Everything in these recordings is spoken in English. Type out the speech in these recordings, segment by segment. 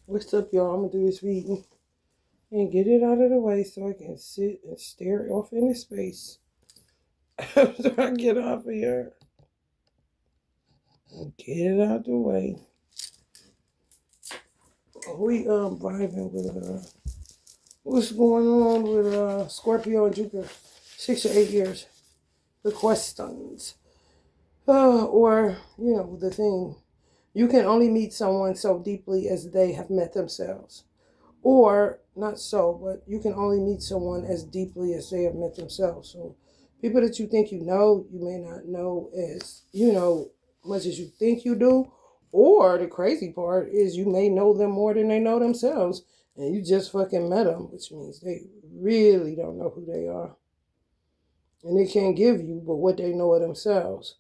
What's up, y'all? I'm gonna do this reading and get it out of the way so I can sit and stare off into space after I get off of here. Get it out the way. We vibing with what's going on with Scorpio and Jupiter. 6 to 8 years. The questions. Or, the thing. You can only meet someone so deeply as they have met themselves. Or not so, but you can only meet someone as deeply as they have met themselves. So people that you think you know, you may not know as, much as you think you do. Or the crazy part is you may know them more than they know themselves. And you just fucking met them, which means they really don't know who they are. And they can't give you but what they know of themselves.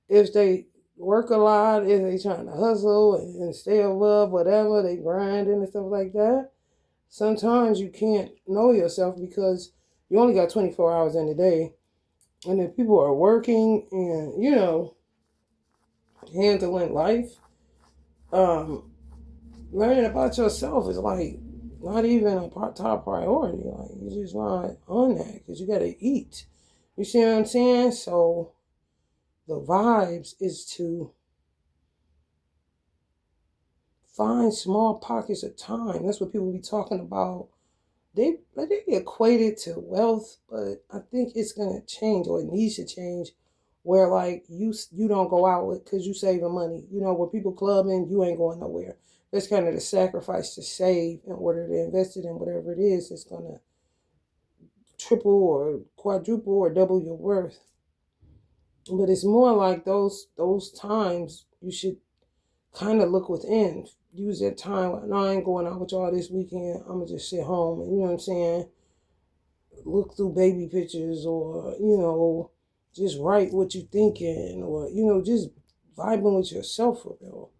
If they work a lot, if they trying to hustle and stay above whatever, they grinding and stuff like that, sometimes you can't know yourself because you only got 24 hours in a day. And if people are working and, handling life, um, learning about yourself is like not even a top priority. Like, you're just not on that because you got to eat. You see what I'm saying? So the vibes is to find small pockets of time. That's what people be talking about. They equate it to wealth, but I think it's gonna change, or it needs to change, where like you don't go out with because you saving money. Where people clubbing, you ain't going nowhere. That's kind of the sacrifice to save in order to invest it in whatever it is that's gonna triple or quadruple or double your worth. But it's more like those times you should kind of look within. Use that time. No, I ain't going out with y'all this weekend. I'm gonna just sit home and, you know what I'm saying, look through baby pictures, or just write what you thinking, or just vibing with yourself for real,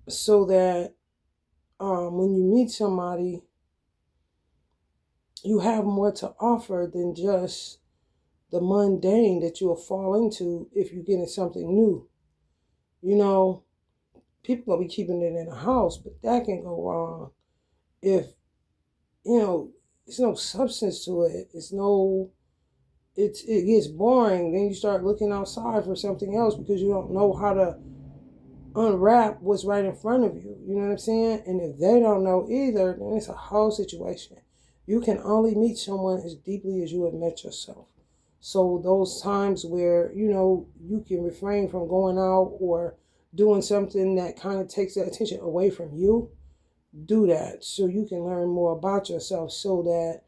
so that when you meet somebody, you have more to offer than just the mundane that you'll fall into if you're getting something new. People gonna be keeping it in the house, but that can go wrong if there's no substance to it. It gets boring. Then you start looking outside for something else because you don't know how to unwrap what's right in front of you. You know what I'm saying? And if they don't know either, then it's a whole situation. You can only meet someone as deeply as you have met yourself. So those times where, you can refrain from going out or doing something that kind of takes that attention away from you, do that so you can learn more about yourself, so that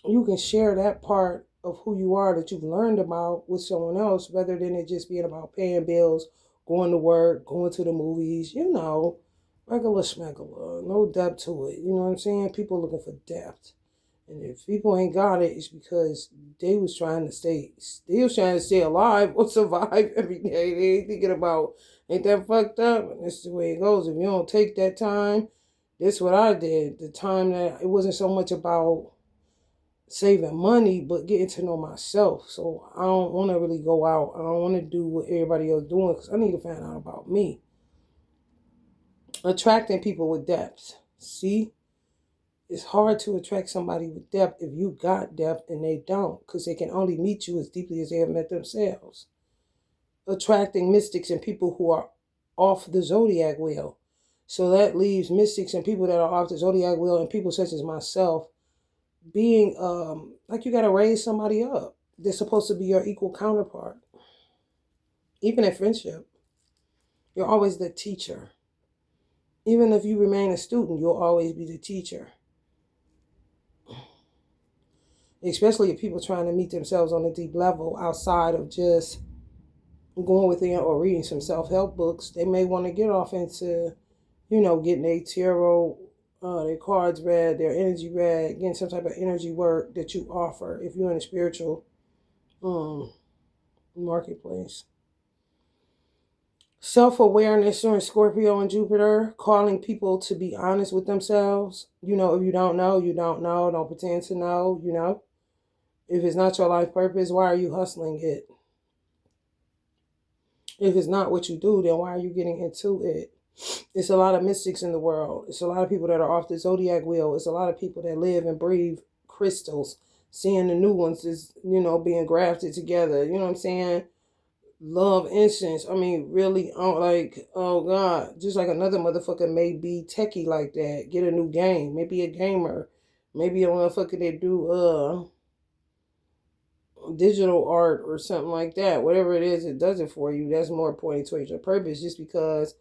you can share that part of who you are that you've learned about with someone else, rather than it just being about paying bills, going to work, going to the movies, regular schmegular, no depth to it. You know what I'm saying? People looking for depth. And if people ain't got it, it's because they was trying to stay alive or survive every day. They ain't thinking about, ain't that fucked up? And that's the way it goes. If you don't take that time, that's what I did. The time that it wasn't so much about saving money, but getting to know myself. So I don't want to really go out. I don't want to do what everybody else doing because I need to find out about me. Attracting people with depth. See? It's hard to attract somebody with depth if you got depth and they don't, because they can only meet you as deeply as they have met themselves. Attracting mystics and people who are off the zodiac wheel. So that leaves mystics and people that are off the zodiac wheel, and people such as myself, being like, you got to raise somebody up. They're supposed to be your equal counterpart. Even in friendship, you're always the teacher. Even if you remain a student, you'll always be the teacher. Especially if people trying to meet themselves on a deep level outside of just going within or reading some self-help books. They may want to get off into, getting a tarot, their cards read, their energy read, getting some type of energy work that you offer if you're in a spiritual marketplace. Self-awareness during Scorpio and Jupiter, calling people to be honest with themselves. If you don't know, you don't know. Don't pretend to know. If it's not your life purpose, why are you hustling it? If it's not what you do, then why are you getting into it? It's a lot of mystics in the world. It's a lot of people that are off the zodiac wheel. It's a lot of people that live and breathe crystals. Seeing the new ones is, being grafted together. You know what I'm saying? Love incense. I mean, really, like, oh God, just like another motherfucker may be techie like that. Get a new game. Maybe a gamer. Maybe a motherfucker that do digital art or something like that. Whatever it is, it does it for you. That's more pointing towards your purpose. Just because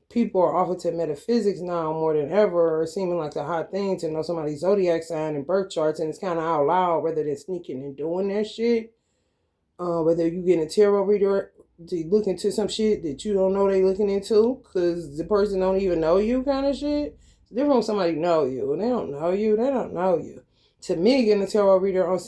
people are off into metaphysics now more than ever, seeming like the hot thing to know somebody's zodiac sign and birth charts, and it's kind of out loud rather than sneaking and doing that shit. Whether you get a tarot reader to look into some shit that you don't know they looking into because the person don't even know you, kind of shit. It's different when somebody know you and they don't know you. They don't know you. To me, getting a tarot reader on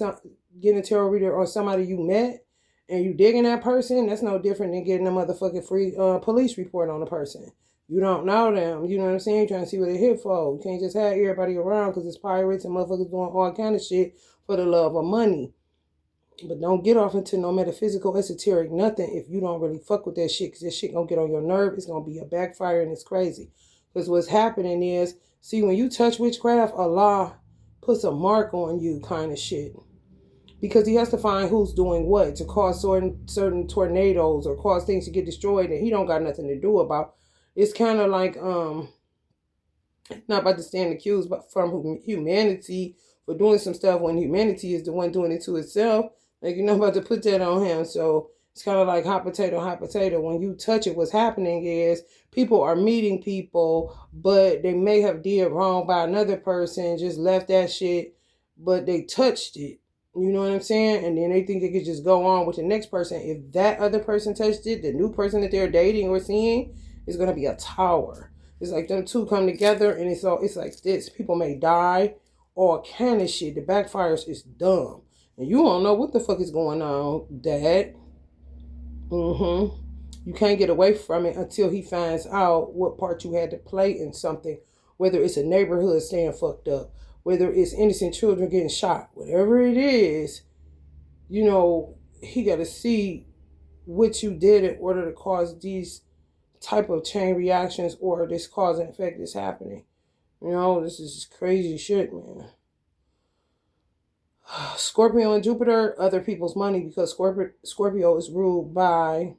somebody you met and you digging that person, that's no different than getting a motherfucking free police report on a person. You don't know them. You know what I'm saying? You're trying to see what they hit for. You can't just have everybody around because it's pirates and motherfuckers doing all kind of shit for the love of money. But don't get off into no metaphysical, esoteric, nothing if you don't really fuck with that shit. Because that shit gonna get on your nerve. It's gonna be a backfire and it's crazy. Because what's happening is, see, when you touch witchcraft, Allah puts a mark on you kind of shit. Because he has to find who's doing what to cause certain tornadoes or cause things to get destroyed that he don't got nothing to do about. It's kind of like not about to stand accused but from humanity for doing some stuff when humanity is the one doing it to itself. Like, you're not about to put that on him. So it's kind of like hot potato. When you touch it, what's happening is people are meeting people, but they may have did wrong by another person, just left that shit, but they touched it. You know what I'm saying? And then they think they could just go on with the next person. If that other person touched it, the new person that they're dating or seeing is going to be a tower. It's like them two come together and it's like this. People may die, all kind of shit. The backfires is dumb. And you don't know what the fuck is going on, Dad. You can't get away from it until he finds out what part you had to play in something. Whether it's a neighborhood staying fucked up, whether it's innocent children getting shot, whatever it is, he got to see what you did in order to cause these type of chain reactions or this cause and effect is happening. This is crazy shit, man. Scorpio and Jupiter, other people's money, because Scorpio is ruled by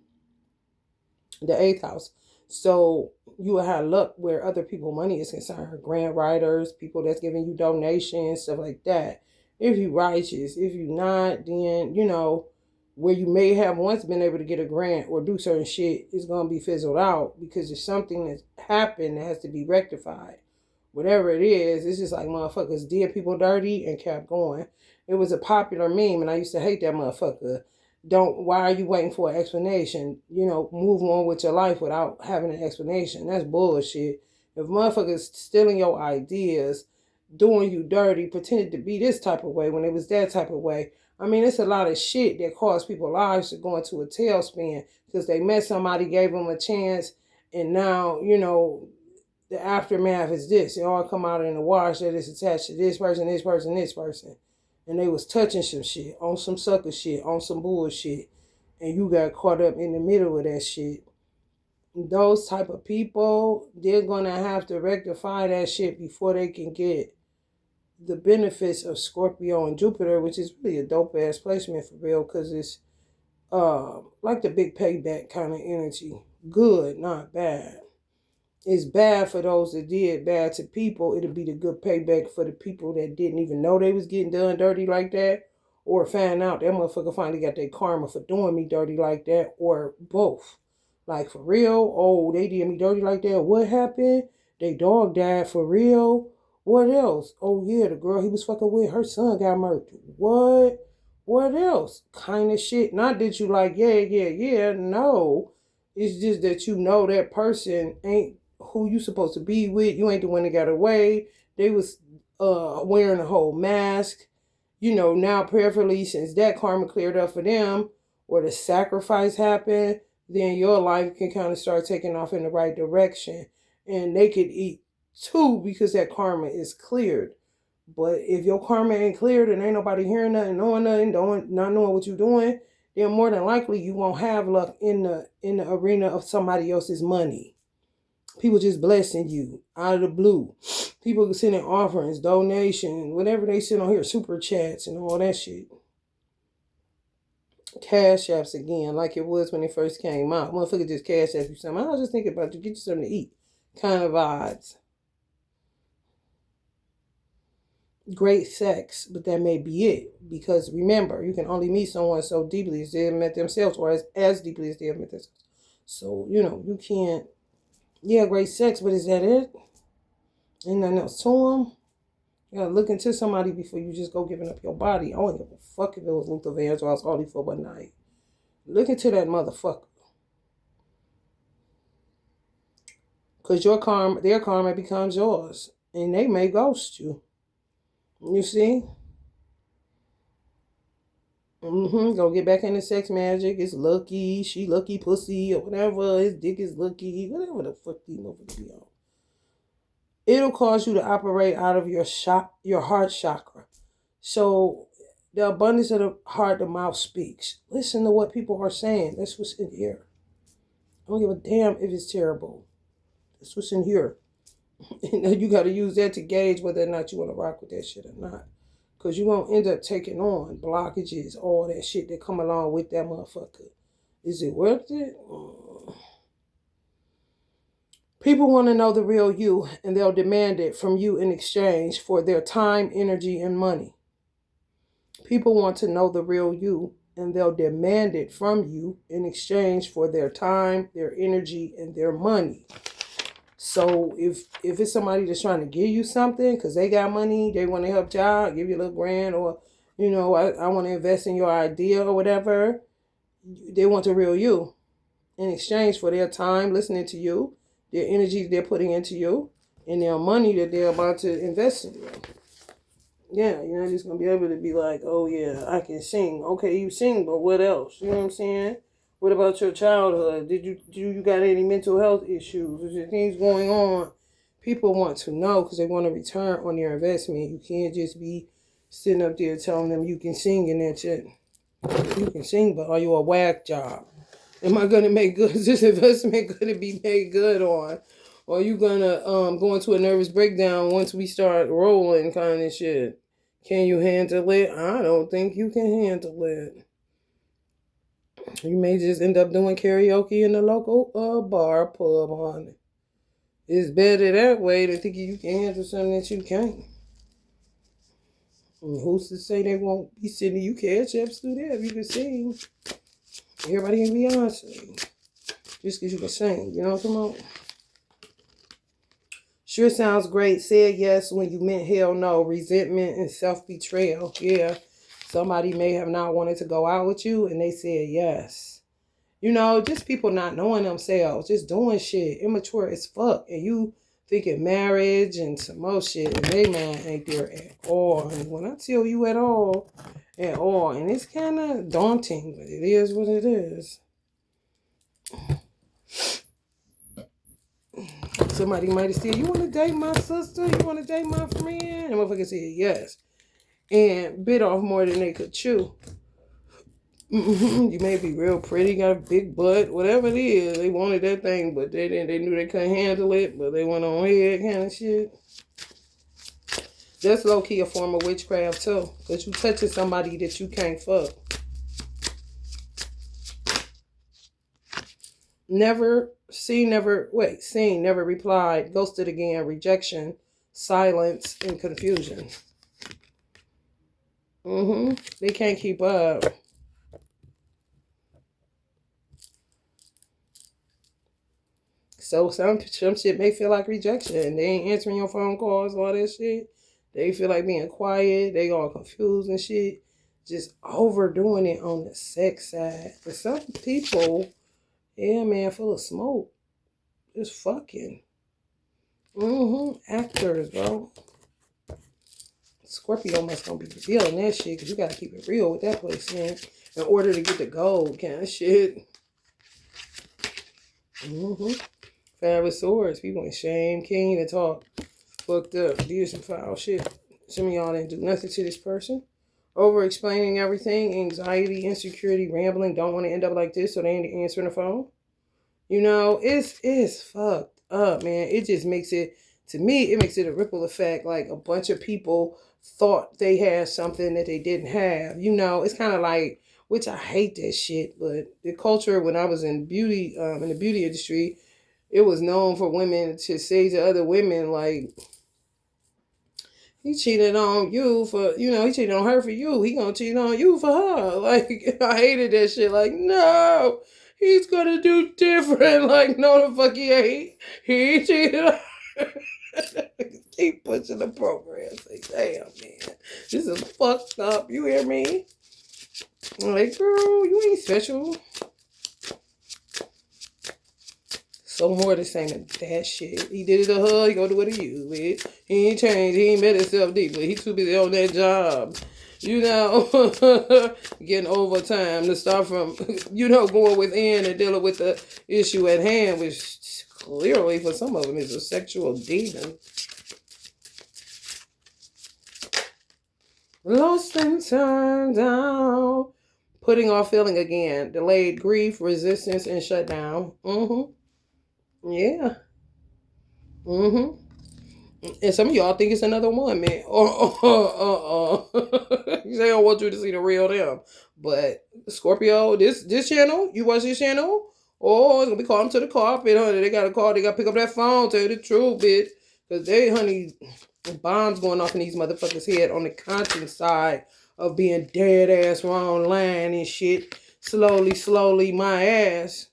the 8th house. So you will have luck where other people's money is concerned. Grant writers, people that's giving you donations, stuff like that. If you righteous, if you not, then, where you may have once been able to get a grant or do certain shit, it's going to be fizzled out because there's something that's happened that has to be rectified. Whatever it is, it's just like motherfuckers did people dirty and kept going. It was a popular meme and I used to hate that motherfucker. Why are you waiting for an explanation? Move on with your life without having an explanation. That's bullshit. If motherfuckers stealing your ideas, doing you dirty, pretending to be this type of way when it was that type of way. I mean, it's a lot of shit that caused people's lives to go into a tailspin because they met somebody, gave them a chance, and now, the aftermath is this. It all come out in the wash that it's attached to this person, this person, this person. And they was touching some shit, on some sucker shit, on some bullshit. And you got caught up in the middle of that shit. Those type of people, they're going to have to rectify that shit before they can get the benefits of Scorpio and Jupiter, which is really a dope ass placement for real, because it's like the big payback kind of energy. Good, not bad. It's bad for those that did bad to people. It'll be the good payback for the people that didn't even know they was getting done dirty like that, or find out that motherfucker finally got their karma for doing me dirty like that, or both. Like, for real? Oh, they did me dirty like that. What happened? They dog died for real? What else? Oh, yeah, the girl he was fucking with, her son got murdered. What? What else? Kind of shit. Not that you like, yeah. No. It's just that that person ain't who you supposed to be with. You ain't the one that got away. They was wearing a whole mask. Now prayerfully, since that karma cleared up for them, or the sacrifice happened, then your life can kind of start taking off in the right direction. And they could eat too because that karma is cleared. But if your karma ain't cleared and ain't nobody hearing nothing, knowing nothing, not knowing what you're doing, then more than likely you won't have luck in the arena of somebody else's money. People just blessing you out of the blue. People sending offerings, donations, whatever they send on here, super chats and all that shit. Cash apps again, like it was when it first came out. Motherfucker just cash app you something. I was just thinking about to get you something to eat. Kind of odds. Great sex, but that may be it. Because remember, you can only meet someone so deeply as they have met themselves, or as deeply as they have met themselves. So, you can't, great sex, but is that it? Ain't nothing else to them? You gotta look into somebody before you just go giving up your body. I don't give a fuck if it was Luther Vandross only for one night. Look into that motherfucker. Because their karma becomes yours. And they may ghost you. You see? Go get back into sex magic. It's lucky. She lucky pussy or whatever. His dick is lucky. Whatever the fuck these motherfuckers be on. It'll cause you to operate out of your heart chakra. So the abundance of the heart, the mouth speaks. Listen to what people are saying. That's what's in here. I don't give a damn if it's terrible. That's what's in here. And you got to use that to gauge whether or not you want to rock with that shit or not. Because you're going to end up taking on blockages, all that shit that come along with that motherfucker. Is it worth it? People want to know the real you, and they'll demand it from you in exchange for their time, energy, and money. People want to know the real you, and they'll demand it from you in exchange for their time, their energy, and their money. So if it's somebody that's trying to give you something because they got money, they want to help you out, give you a little grand, or, I want to invest in your idea or whatever, they want the real you in exchange for their time listening to you, their energy they're putting into you, and their money that they're about to invest in you. Yeah, you're not just going to be able to be like, oh yeah, I can sing. Okay, you sing, but what else? You know what I'm saying? What about your childhood? Did you got any mental health issues? Is there things going on? People want to know because they want a return on their investment. You can't just be sitting up there telling them you can sing and that's it. You can sing, but are you a whack job? Am I going to make good? Is this investment going to be made good on? Or are you going to go into a nervous breakdown once we start rolling kind of shit? Can you handle it? I don't think you can handle it. You may just end up doing karaoke in the local bar, pub, honey. It's better that way than thinking you can handle something that you can't. And who's to say they won't be sending you cash apps through there if you can sing? Everybody can be Beyonce. Just because you can sing, you know what I'm talking about? Sure sounds great. Said yes when you meant hell no. Resentment and self-betrayal. Yeah. Somebody may have not wanted to go out with you and they said yes. Just people not knowing themselves. Just doing shit. Immature as fuck. And you thinking marriage and some more shit. And they man ain't there at all. And when I tell you at all. And it's kind of daunting. But it is what it is. Somebody might have said, you want to date my sister? You want to date my friend? And motherfucker said yes. And bit off more than they could chew. You may be real pretty, got a big butt, whatever it is. They wanted that thing, but they knew they couldn't handle it, but they went on ahead kind of shit. That's low-key a form of witchcraft too. Because you touching somebody that you can't fuck. Seen, never replied, ghosted again, rejection, silence, and confusion. They can't keep up. So some shit may feel like rejection. They ain't answering your phone calls, all that shit. They feel like being quiet. They all confused and shit. Just overdoing it on the sex side. For some people, yeah, man, full of smoke. Just fucking. Actors, bro. Scorpio must gonna be revealing that shit because you gotta keep it real with that place, man. In order to get the gold kind of shit. Five of Swords. People in shame, king, and talk. Fucked up. Did some foul shit. Some of y'all didn't do nothing to this person. over explaining everything, anxiety, insecurity, rambling, don't want to end up like this, so they ain't answering the phone. It's fucked up, man. It just makes it, to me, it makes it a ripple effect. Like a bunch of people thought they had something that they didn't have. It's kind of like, which I hate that shit, but the culture when I was in beauty, in the beauty industry, it was known for women to say to other women like, he cheated on you for, he cheated on her for you. He gonna cheat on you for her. Like, I hated that shit. Like, no, he's gonna do different. Like, no, the fuck he ain't. He cheated on her. Keep pushing the program. Say, damn, man, this is fucked up. You hear me? I'm like, girl, you ain't special. So more the same as that shit. He did it to her, he gonna do it to you, bitch. He ain't changed, he ain't met himself deeply. He too busy on that job. Getting overtime to start from, going within and dealing with the issue at hand, which clearly for some of them is a sexual demon. Lost and turned down. Putting off feeling again. Delayed grief, resistance, and shutdown. Yeah. And some of y'all think it's another one, man. They don't want you to see the real them. But Scorpio, this channel, you watch this channel? Oh, it's gonna be calling to the carpet, honey. They gotta call, they gotta pick up that phone, tell you the truth, bitch. Cause honey, bombs going off in these motherfuckers' head on the conscience side of being dead ass wrong line and shit. Slowly, my ass.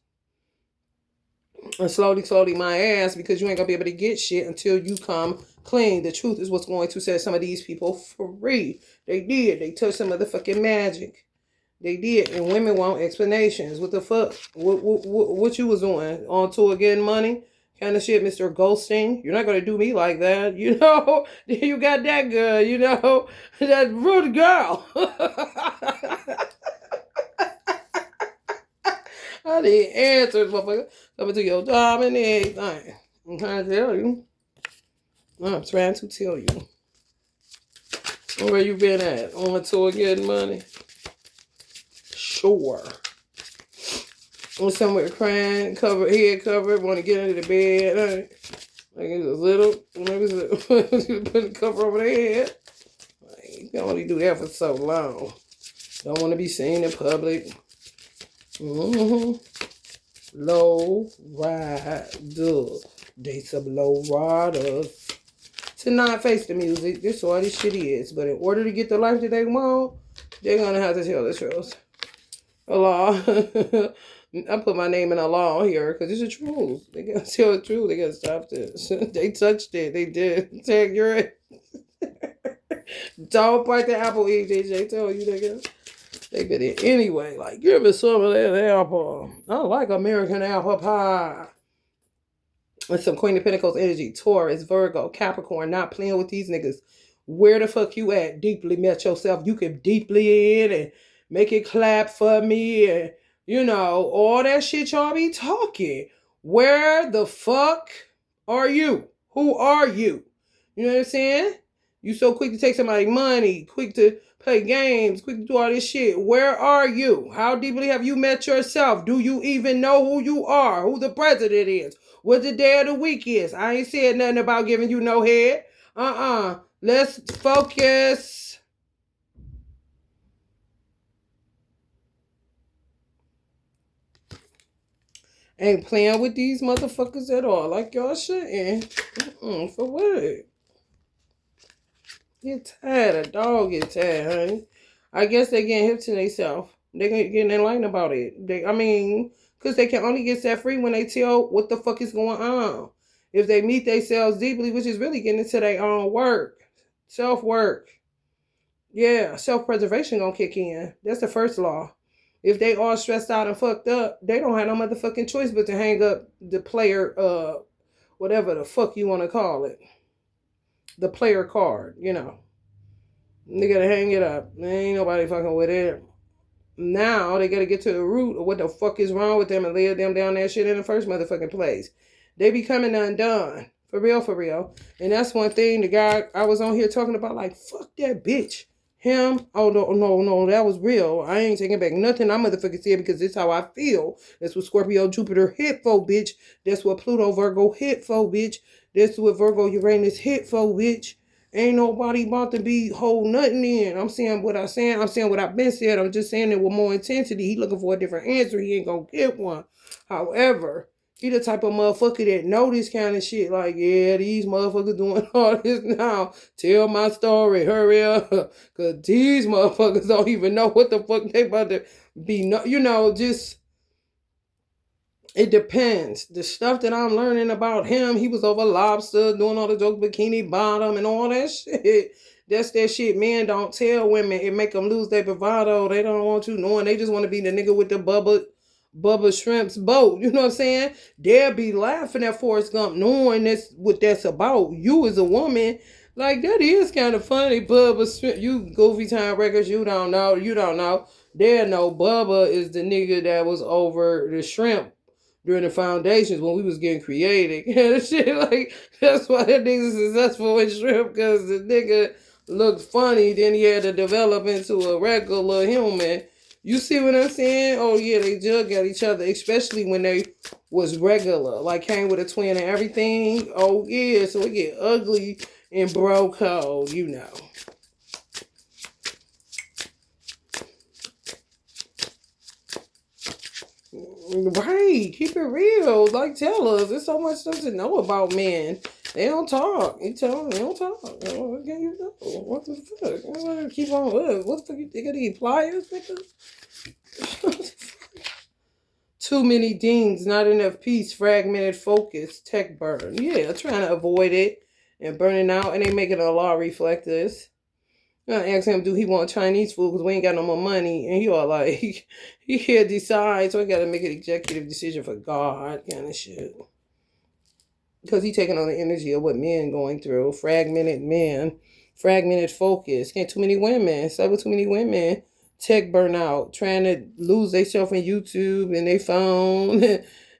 And slowly my ass, because you ain't gonna be able to get shit until you come clean. The truth is what's going to set some of these people free. They did. They touched some motherfucking magic. They did. And women want explanations. What the fuck? What you was doing? On tour getting money? Kind of shit, Mr. Ghosting. You're not gonna do me like that. You got that good, that rude girl. I need answers, motherfucker. Coming to your job and everything. I'm trying to tell you. Where you been at? On a tour getting money? Sure. Or somewhere crying, head covered, want to get under the bed. Like it's a little, maybe put a cover over their head. Like, you can only do that for so long. Don't want to be seen in public. Low rider. They some low riders. To not face the music. This is all this shit is. But in order to get the life that they want, they're gonna have to tell the truth. Allah. I put my name in Allah here because it's the truth. They gotta tell the truth. They gotta stop this. They touched it. They did. Tag your it. Don't bite the apple, DJ. Tell you nigga. They get it anyway. Like, give me some of that apple. I like American apple pie. With some Queen of Pentacles energy. Taurus, Virgo, Capricorn. Not playing with these niggas. Where the fuck you at? Deeply met yourself. You can deeply in and make it clap for me. And, all that shit y'all be talking. Where the fuck are you? Who are you? You know what I'm saying? You so quick to take somebody's money, quick to play games, quick to do all this shit. Where are you? How deeply have you met yourself? Do you even know who you are? Who the president is? What the day of the week is? I ain't said nothing about giving you no head. Let's focus. Ain't playing with these motherfuckers at all. Like y'all shouldn't. For what? Get tired. A dog get tired, honey. I guess they getting hip to themselves. They getting enlightened about it. Because they can only get set free when they tell what the fuck is going on. If they meet themselves deeply, which is really getting into their own work. Self-work. Yeah, self-preservation gonna kick in. That's the first law. If they all stressed out and fucked up, they don't have no motherfucking choice but to hang up the player, whatever the fuck you want to call it. The player card, They gotta hang it up. There ain't nobody fucking with it. Now they gotta get to the root of what the fuck is wrong with them and lay them down that shit in the first motherfucking place. They be coming undone. For real. And that's one thing the guy I was on here talking about, like, fuck that bitch. Him, oh no, that was real. I ain't taking back nothing I motherfucking said because this how I feel. That's what Scorpio Jupiter hit for, bitch. That's what Pluto Virgo hit for, bitch. That's what Virgo Uranus hit for, bitch. Ain't nobody about to be hold nothing in. I'm saying what I'm saying. I'm saying what I've been said. I'm just saying it with more intensity. He looking for a different answer. He ain't gonna get one. However, he the type of motherfucker that know this kind of shit. Like, yeah, these motherfuckers doing all this now. Tell my story. Hurry up. Because these motherfuckers don't even know what the fuck they about to be. No, you know, just, it depends. The stuff that I'm learning about him, he was over lobster, doing all the jokes, bikini bottom and all that shit. That's that shit men don't tell women. It make them lose their bravado. They don't want you knowing. They just want to be the nigga with the Bubba Shrimp's boat. You know what I'm saying? They'll be laughing at Forrest Gump knowing that's what that's about. You as a woman, like, that is kind of funny. Bubba Shrimp, you Goofy Time Records, you don't know. You don't know. They know Bubba is the nigga that was over the shrimp during the foundations when we was getting created. And shit, like, that's why that nigga's successful in shrimp, because the nigga looked funny, then he had to develop into a regular human. You see what I'm saying? Oh yeah, they jug at each other, especially when they was regular, like came with a twin and everything. Oh yeah, so it get ugly in bro code, you know. Right, keep it real. Like, tell us. There's so much stuff to know about men. They don't talk. You tell them they don't talk. What can you know? What the fuck? Keep on. What the fuck? You think of these pliers, nigga? Too many dings, not enough peace, fragmented focus, tech burn. Yeah, trying to avoid it and burning out, and they making a law reflect this. I asked him, do he want Chinese food because we ain't got no more money? And he all like, he can't decide, so I got to make an executive decision for God kind of shit. Because he taking on the energy of what men going through. Fragmented men, fragmented focus. Can't too many women. Stuck with too many women. Tech burnout. Trying to lose themselves in YouTube and they phone.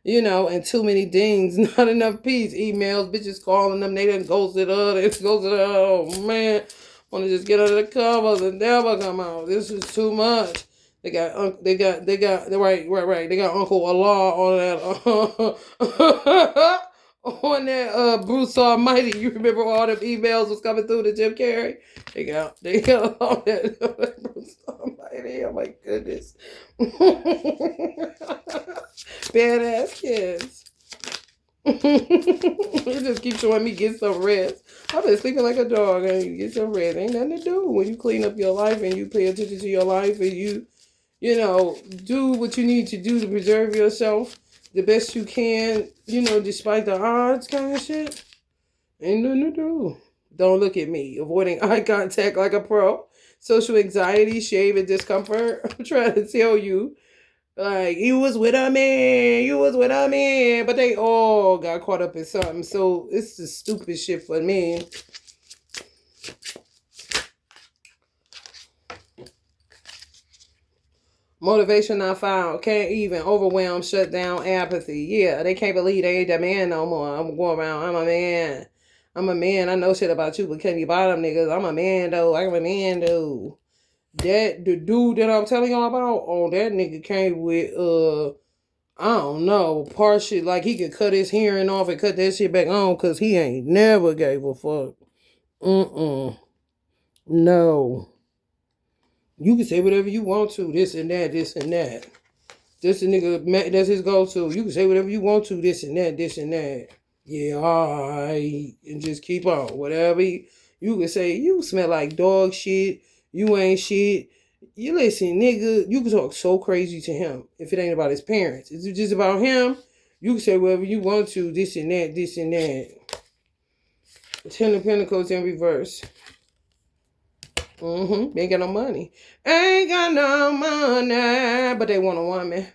You know, and too many dings. Not enough peace. Emails, bitches calling them. They done ghosted her. They ghosted her. Oh, man. Want to just get under the covers and never come out. This is too much. They got right. They got Uncle Allah on that on that Bruce Almighty. You remember all them emails was coming through to Jim Carrey? They got all that Bruce Almighty. Oh my goodness. Badass kids. It just keeps showing me get some rest. I've been sleeping like a dog and you get some rest. Ain't nothing to do when you clean up your life and you pay attention to your life and you know, do what you need to do to preserve yourself the best you can, you know, despite the odds kind of shit. Ain't nothing to do. Don't look at me. Avoiding eye contact like a pro. Social anxiety, shame, and discomfort. I'm trying to tell you. Like, you was with a man, but they all got caught up in something. So it's the stupid shit for me. Motivation not found. Can't even. Overwhelmed, shut down, apathy. Yeah, they can't believe they ain't that man no more. I'm going around. I'm a man. I know shit about you, but can't be bottom niggas. I'm a man though. I'm a man though. That the dude that I'm telling y'all about, oh, that nigga came with I don't know, partial, like he could cut his hearing off and cut that shit back on because he ain't never gave a fuck. No. You can say whatever you want to, this and that, this and that. This a nigga, that's his go-to. You can say whatever you want to, this and that, this and that. Yeah, alright. And just keep on. Whatever. You can say, you smell like dog shit. You ain't shit. You listen, nigga, you can talk so crazy to him if it ain't about his parents. If it's just about him, you can say whatever you want to, this and that, this and that. Ten of Pentacles in reverse. They ain't got no money. Ain't got no money. But they want a woman.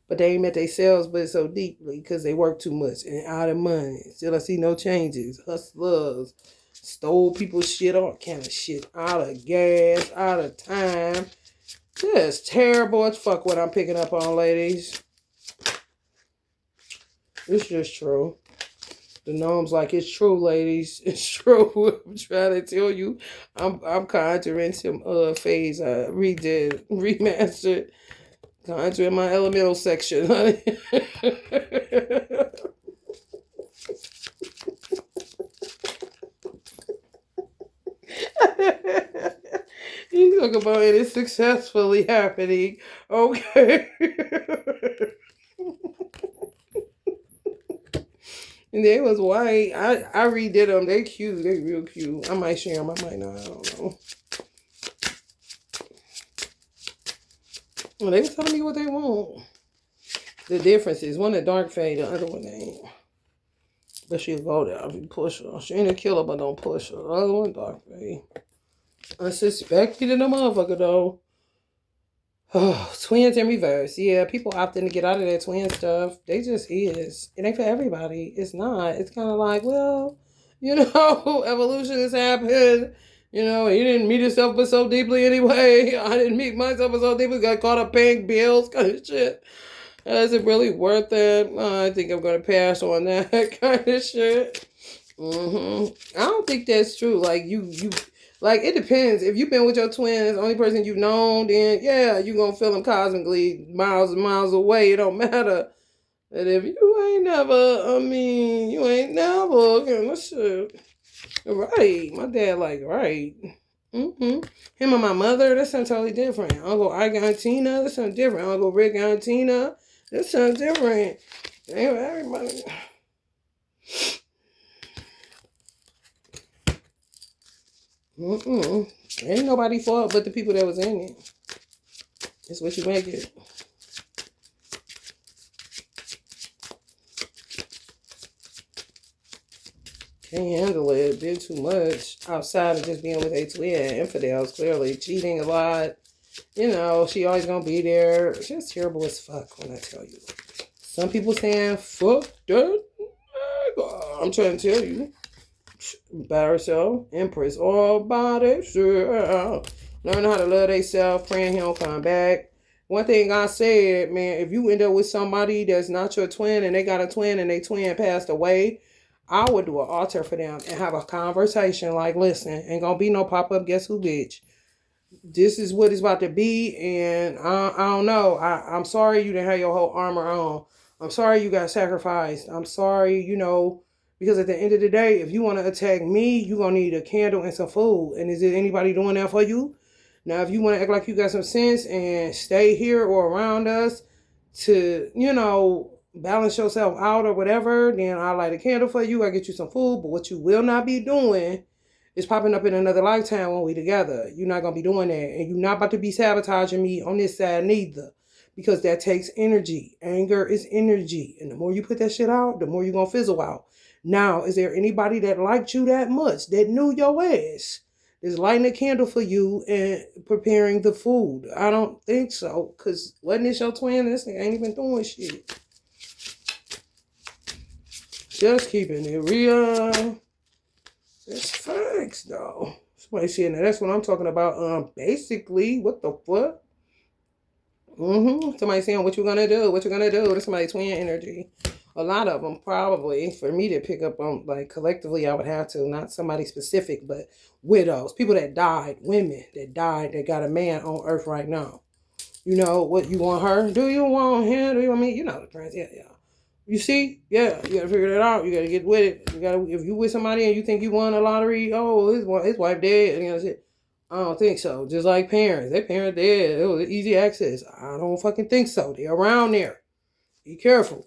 But they ain't met themselves but so deeply because they work too much and out of money. Still I see no changes. Hustlers. Stole people's shit, all kind of shit. Out of gas, out of time. Just terrible as fuck what I'm picking up on, ladies. It's just true. The gnome's like, it's true, ladies. It's true. I'm trying to tell you. I'm conjuring some phase. I redid, remastered, conjuring my elemental section, honey. You talk about it is successfully happening. Okay. And they was white. I redid them. They cute. They real cute. I might share them. I might not. I don't know. Well, they was telling me what they want. The difference is one a dark fade, the other one ain't. But she'll go there if you push her. She ain't a killer, but don't push her. The other one dark fade. Unsuspected in the motherfucker though. Oh, twins in reverse. Yeah, people opting to get out of that twin stuff. They just is. It ain't for everybody. It's not. It's kind of like, well, evolution has happened. He didn't meet himself but so deeply anyway. I didn't meet myself but so deeply. Got caught up paying bills, kind of shit. Is it really worth it? I think I'm going to pass on that kind of shit. I don't think that's true. Like, like, it depends. If you've been with your twins, the only person you've known, then, yeah, you're going to feel them cosmically miles and miles away. It don't matter. But if you ain't never, you ain't never, shit. Right. My dad, like, right. Him and my mother, that's something totally different. Uncle Ike and Tina, that's something different. Uncle Rick and Tina, that's something different. Everybody. Ain't nobody fault but the people that was in it. It's what you make it. Can't handle it. Did too much outside of just being with a twin. Infidels, clearly. Cheating a lot. She always gonna be there. She's terrible as fuck when I tell you. Some people saying, fuck that. I'm trying to tell you. By herself. Empress all by themselves. Learn how to love themselves. Praying he don't come back. One thing I said, man, if you end up with somebody that's not your twin and they got a twin and they twin passed away, I would do an altar for them and have a conversation like, listen, ain't gonna be no pop-up guess who bitch. This is what it's about to be, and I don't know. I'm sorry you didn't have your whole armor on. I'm sorry you got sacrificed. I'm sorry, because at the end of the day, if you want to attack me, you're going to need a candle and some food. And is it anybody doing that for you? Now, if you want to act like you got some sense and stay here or around us to, balance yourself out or whatever, then I'll light a candle for you. I'll get you some food. But what you will not be doing is popping up in another lifetime when we together. You're not going to be doing that. And you're not about to be sabotaging me on this side neither. Because that takes energy. Anger is energy. And the more you put that shit out, the more you're going to fizzle out. Now, is there anybody that liked you that much, that knew your ass, is lighting a candle for you and preparing the food? I don't think so. Because wasn't this your twin? This thing ain't even doing shit. Just keeping it real. It's facts, though. Somebody saying that. That's what I'm talking about. Basically, what the fuck? Somebody saying, what you gonna do? What you gonna do? That's somebody twin energy. A lot of them, probably. For me to pick up on, like, collectively, I would have to. Not somebody specific, but widows. People that died. Women that died that got a man on earth right now. What, you want her? Do you want him? Do you want me? The friends. Yeah. You see? Yeah, you gotta figure that out. You gotta get with it. If you with somebody and you think you won a lottery, his wife dead. Shit. I don't think so. Just like parents. Their parents dead. It was easy access. I don't fucking think so. They're around there. Be careful.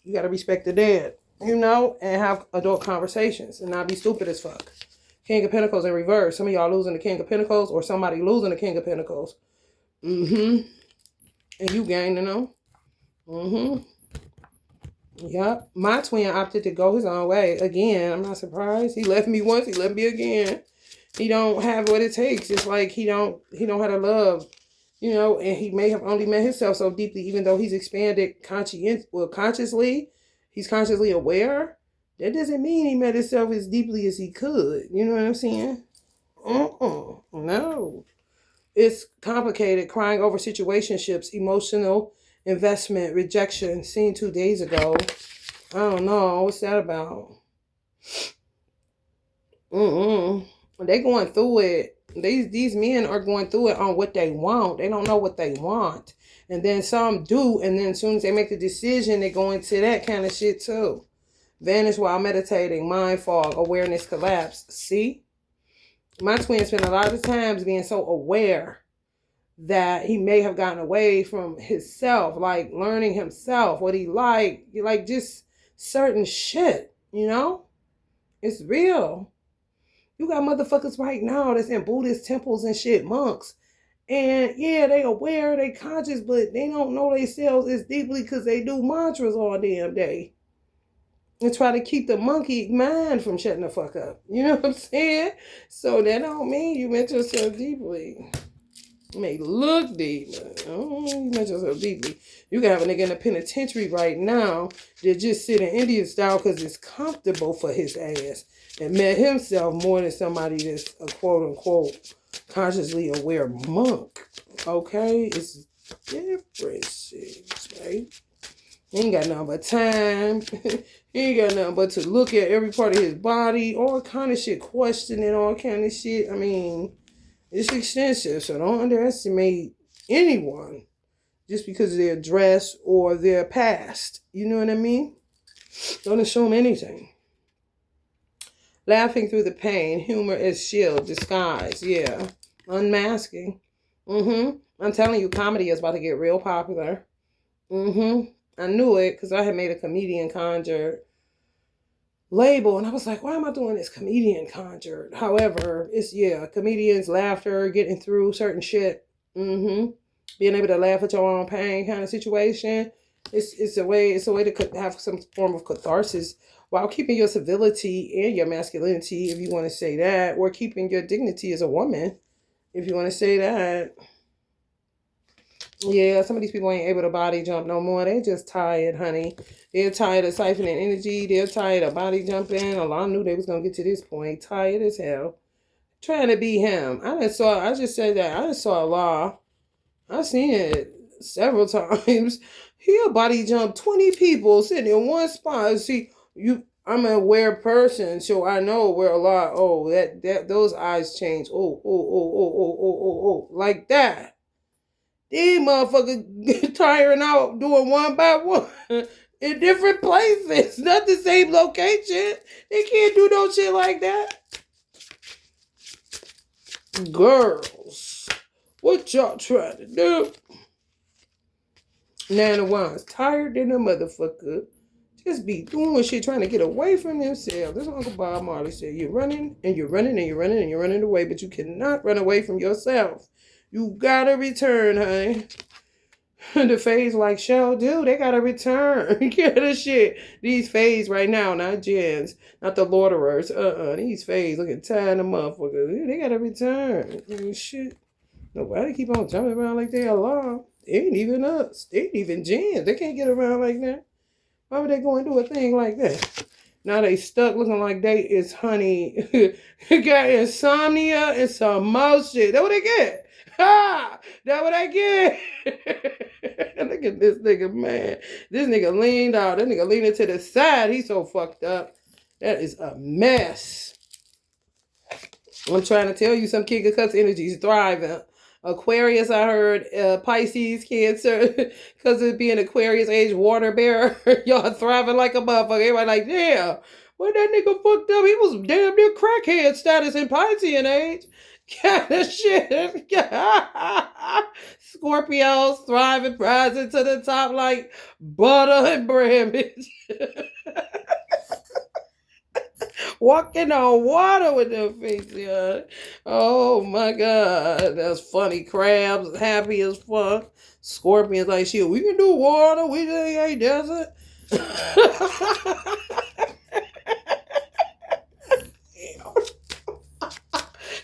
You gotta respect the dead. And have adult conversations and not be stupid as fuck. King of Pentacles in reverse. Some of y'all losing the King of Pentacles or somebody losing the King of Pentacles. And you gaining them. Yep. My twin opted to go his own way. Again, I'm not surprised. He left me once. He left me again. He don't have what it takes. It's like he don't have to love, and he may have only met himself so deeply, even though he's expanded consciously. He's consciously aware. That doesn't mean he met himself as deeply as he could. You know what I'm saying? No. It's complicated, crying over situationships, emotional investment rejection seen 2 days ago. I don't know. What's that about? They going through it. These men are going through it on what they want. They don't know what they want. And then some do, and then as soon as they make the decision, they go into that kind of shit too. Vanish while meditating, mind fog, awareness collapse. See? My twin spent a lot of times being so aware that he may have gotten away from himself, like learning himself, what he liked, like just certain shit, you know? It's real. You got motherfuckers right now that's in Buddhist temples and shit, monks. And yeah, they aware, they conscious, but they don't know themselves as deeply because they do mantras all damn day. And try to keep the monkey mind from shutting the fuck up. You know what I'm saying? So that don't mean you meant yourself deeply. You may look deep, but you meant yourself deeply. You can have a nigga in the penitentiary right now that just sit in Indian style because it's comfortable for his ass. And met himself more than somebody that's a quote-unquote consciously aware monk. Okay? It's different shit, right? He ain't got nothing but time. He ain't got nothing but to look at every part of his body, all kind of shit, questioning all kind of shit. I mean, it's extensive, so don't underestimate anyone just because of their dress or their past. You know what I mean? Don't assume anything. Laughing through the pain, humor as shield, disguise, yeah. Unmasking. I'm telling you, comedy is about to get real popular. I knew it because I had made a comedian conjured label, and I was like, why am I doing this comedian conjured? However, it's, comedians, laughter, getting through certain shit. Being able to laugh at your own pain kind of situation. It's a way to have some form of catharsis while keeping your civility and your masculinity, if you want to say that, or keeping your dignity as a woman, if you want to say that. Yeah, some of these people ain't able to body jump no more. They just tired, honey. They're tired of siphoning energy. They're tired of body jumping. A lot knew they was going to get to this point. Tired as hell. Trying to be him. I just said that. I just saw a law. I've seen it several times. He'll body jump 20 people sitting in one spot. See, I'm an aware person, so I know where a lot. Oh, that those eyes change. Oh, like that. These motherfuckers get tiring out doing one by one in different places, not the same location. They can't do no shit like that. Girls, what y'all trying to do? Nana Wands, tired than a motherfucker. Just be doing shit, trying to get away from themselves. That's what Uncle Bob Marley said. You're running and you're running and you're running and you're running away, but you cannot run away from yourself. You gotta return, honey. The phase like Shell do, they gotta return. Get the shit. These phase right now, not gens, not the loiterers. These phase looking tired of motherfuckers. They gotta return. Shit. Nobody keep on jumping around like they alive. They ain't even us. They ain't even gens. They can't get around like that. Why would they go and do a thing like that? Now they stuck looking like they is honey. Got insomnia and some more shit. That's what they get. That's what I get. Look at this nigga, man. This nigga leaned out. That nigga leaning to the side. He's so fucked up. That is a mess. I'm trying to tell you, some King of Cups energies thriving. Aquarius, I heard, Pisces, Cancer, because of being Aquarius age water bearer. Y'all thriving like a motherfucker. Everybody like, yeah, well, that nigga fucked up. He was damn near crackhead status in Piscean age. Kind of shit. Scorpios thriving, rising to the top like butter and bread, bitch. Walking on water with their face, yeah. Oh my God, that's funny. Crabs happy as fuck. Scorpions like, shit, we can do water. We just ain't desert.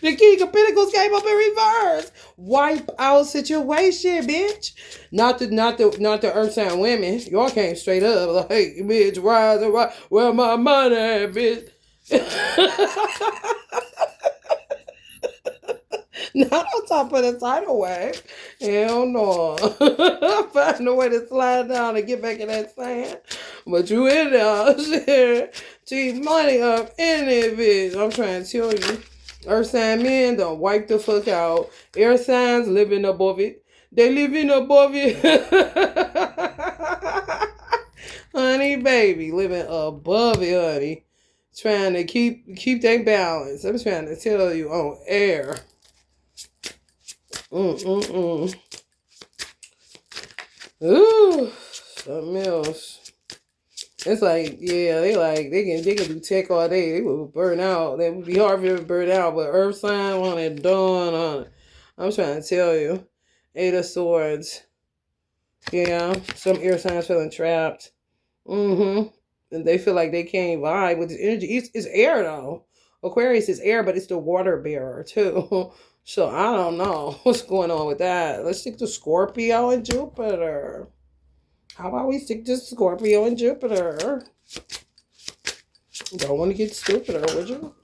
The King of Pentacles came up in reverse. Wipe out situation, bitch. Not the earth sign women. Y'all came straight up like, hey, bitch, rise and rise. Where my money at, bitch? Not on top of the tidal wave. Hell no. Find a way to slide down and get back in that sand. But you in there, shit. Cheat money up in it, bitch. I'm trying to tell you. Earth sign men don't wipe the fuck out. Air signs living above it. They living above it. Honey, baby, living above it, honey. Trying to keep their balance. I'm trying to tell you on air. Ooh, something else. It's like, yeah, they can do tech all day. They would burn out. That would be hard for them to burn out. But Earth sign on it, dawn on it. I'm trying to tell you. Eight of Swords. Yeah, some air signs feeling trapped. And they feel like they can't vibe with this energy. It's air though. Aquarius is air, but it's the water bearer too. So I don't know what's going on with that. Let's stick to Scorpio and Jupiter. How about we stick to Scorpio and Jupiter? Don't want to get stupider, would you?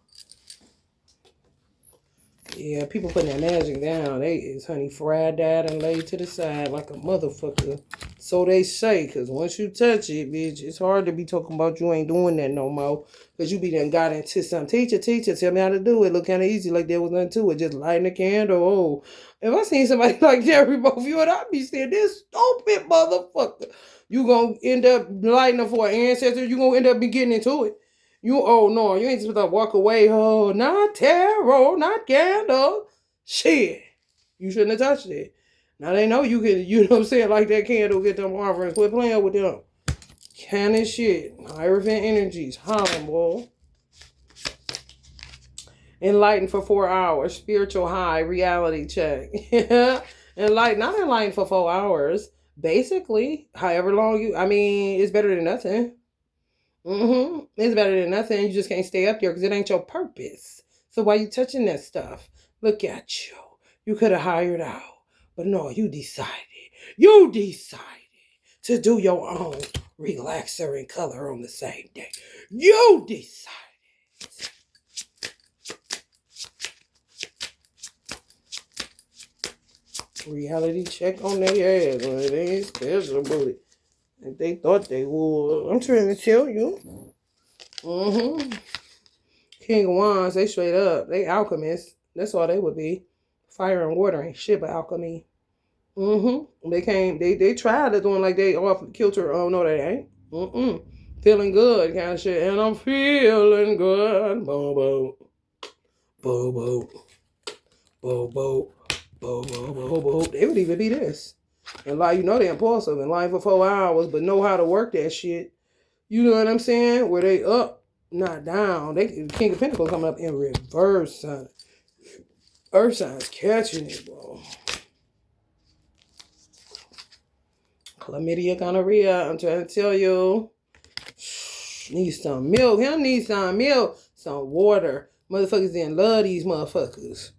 Yeah, people putting that magic down. They is, honey, fried that and laid to the side like a motherfucker. So they say, because once you touch it, bitch, it's hard to be talking about you ain't doing that no more. Because you be done got into something. Teacher, tell me how to do it. Look kind of easy, like there was nothing to it. Just lighting a candle. Oh, if I seen somebody like that remote you, I'd be saying, this stupid motherfucker. You gonna end up lighting up for an ancestor. You gonna end up be getting into it. Oh no, you ain't supposed to walk away. Oh, not tarot, not candle. Shit. You shouldn't have touched it. Now they know you can, you know what I'm saying, like that candle, get them offerings. Quit playing with them. Kind of shit. Hierophant energies. Hollering, boy. Enlightened for 4 hours. Spiritual high. Reality check. Not enlightened for 4 hours. Basically, however long it's better than nothing. It's better than nothing. You just can't stay up there because it ain't your purpose. So why you touching that stuff? Look at you. You could have hired out. But no, you decided. You decided to do your own relaxer and color on the same day. You decided. Reality check on their ass. They ain't special about it. If they thought they would. I'm trying to tell you. King of Wands, they straight up. They alchemists. That's all they would be. Fire and water ain't shit but alchemy. They tried to doing like they off kilter. Oh no, they ain't. Feeling good kind of shit. And I'm feeling good. Bobo. Bobo. Bobo. Bobo. Bobo. They would even be this. And like, you know they're impulsive and lying for 4 hours, but know how to work that shit. You know what I'm saying? Where they up, not down. King of Pentacles coming up in reverse, son. Earth signs catching it, bro. Chlamydia, gonorrhea. I'm trying to tell you. Need some milk. Him need some milk. Some water. Motherfuckers didn't love these motherfuckers.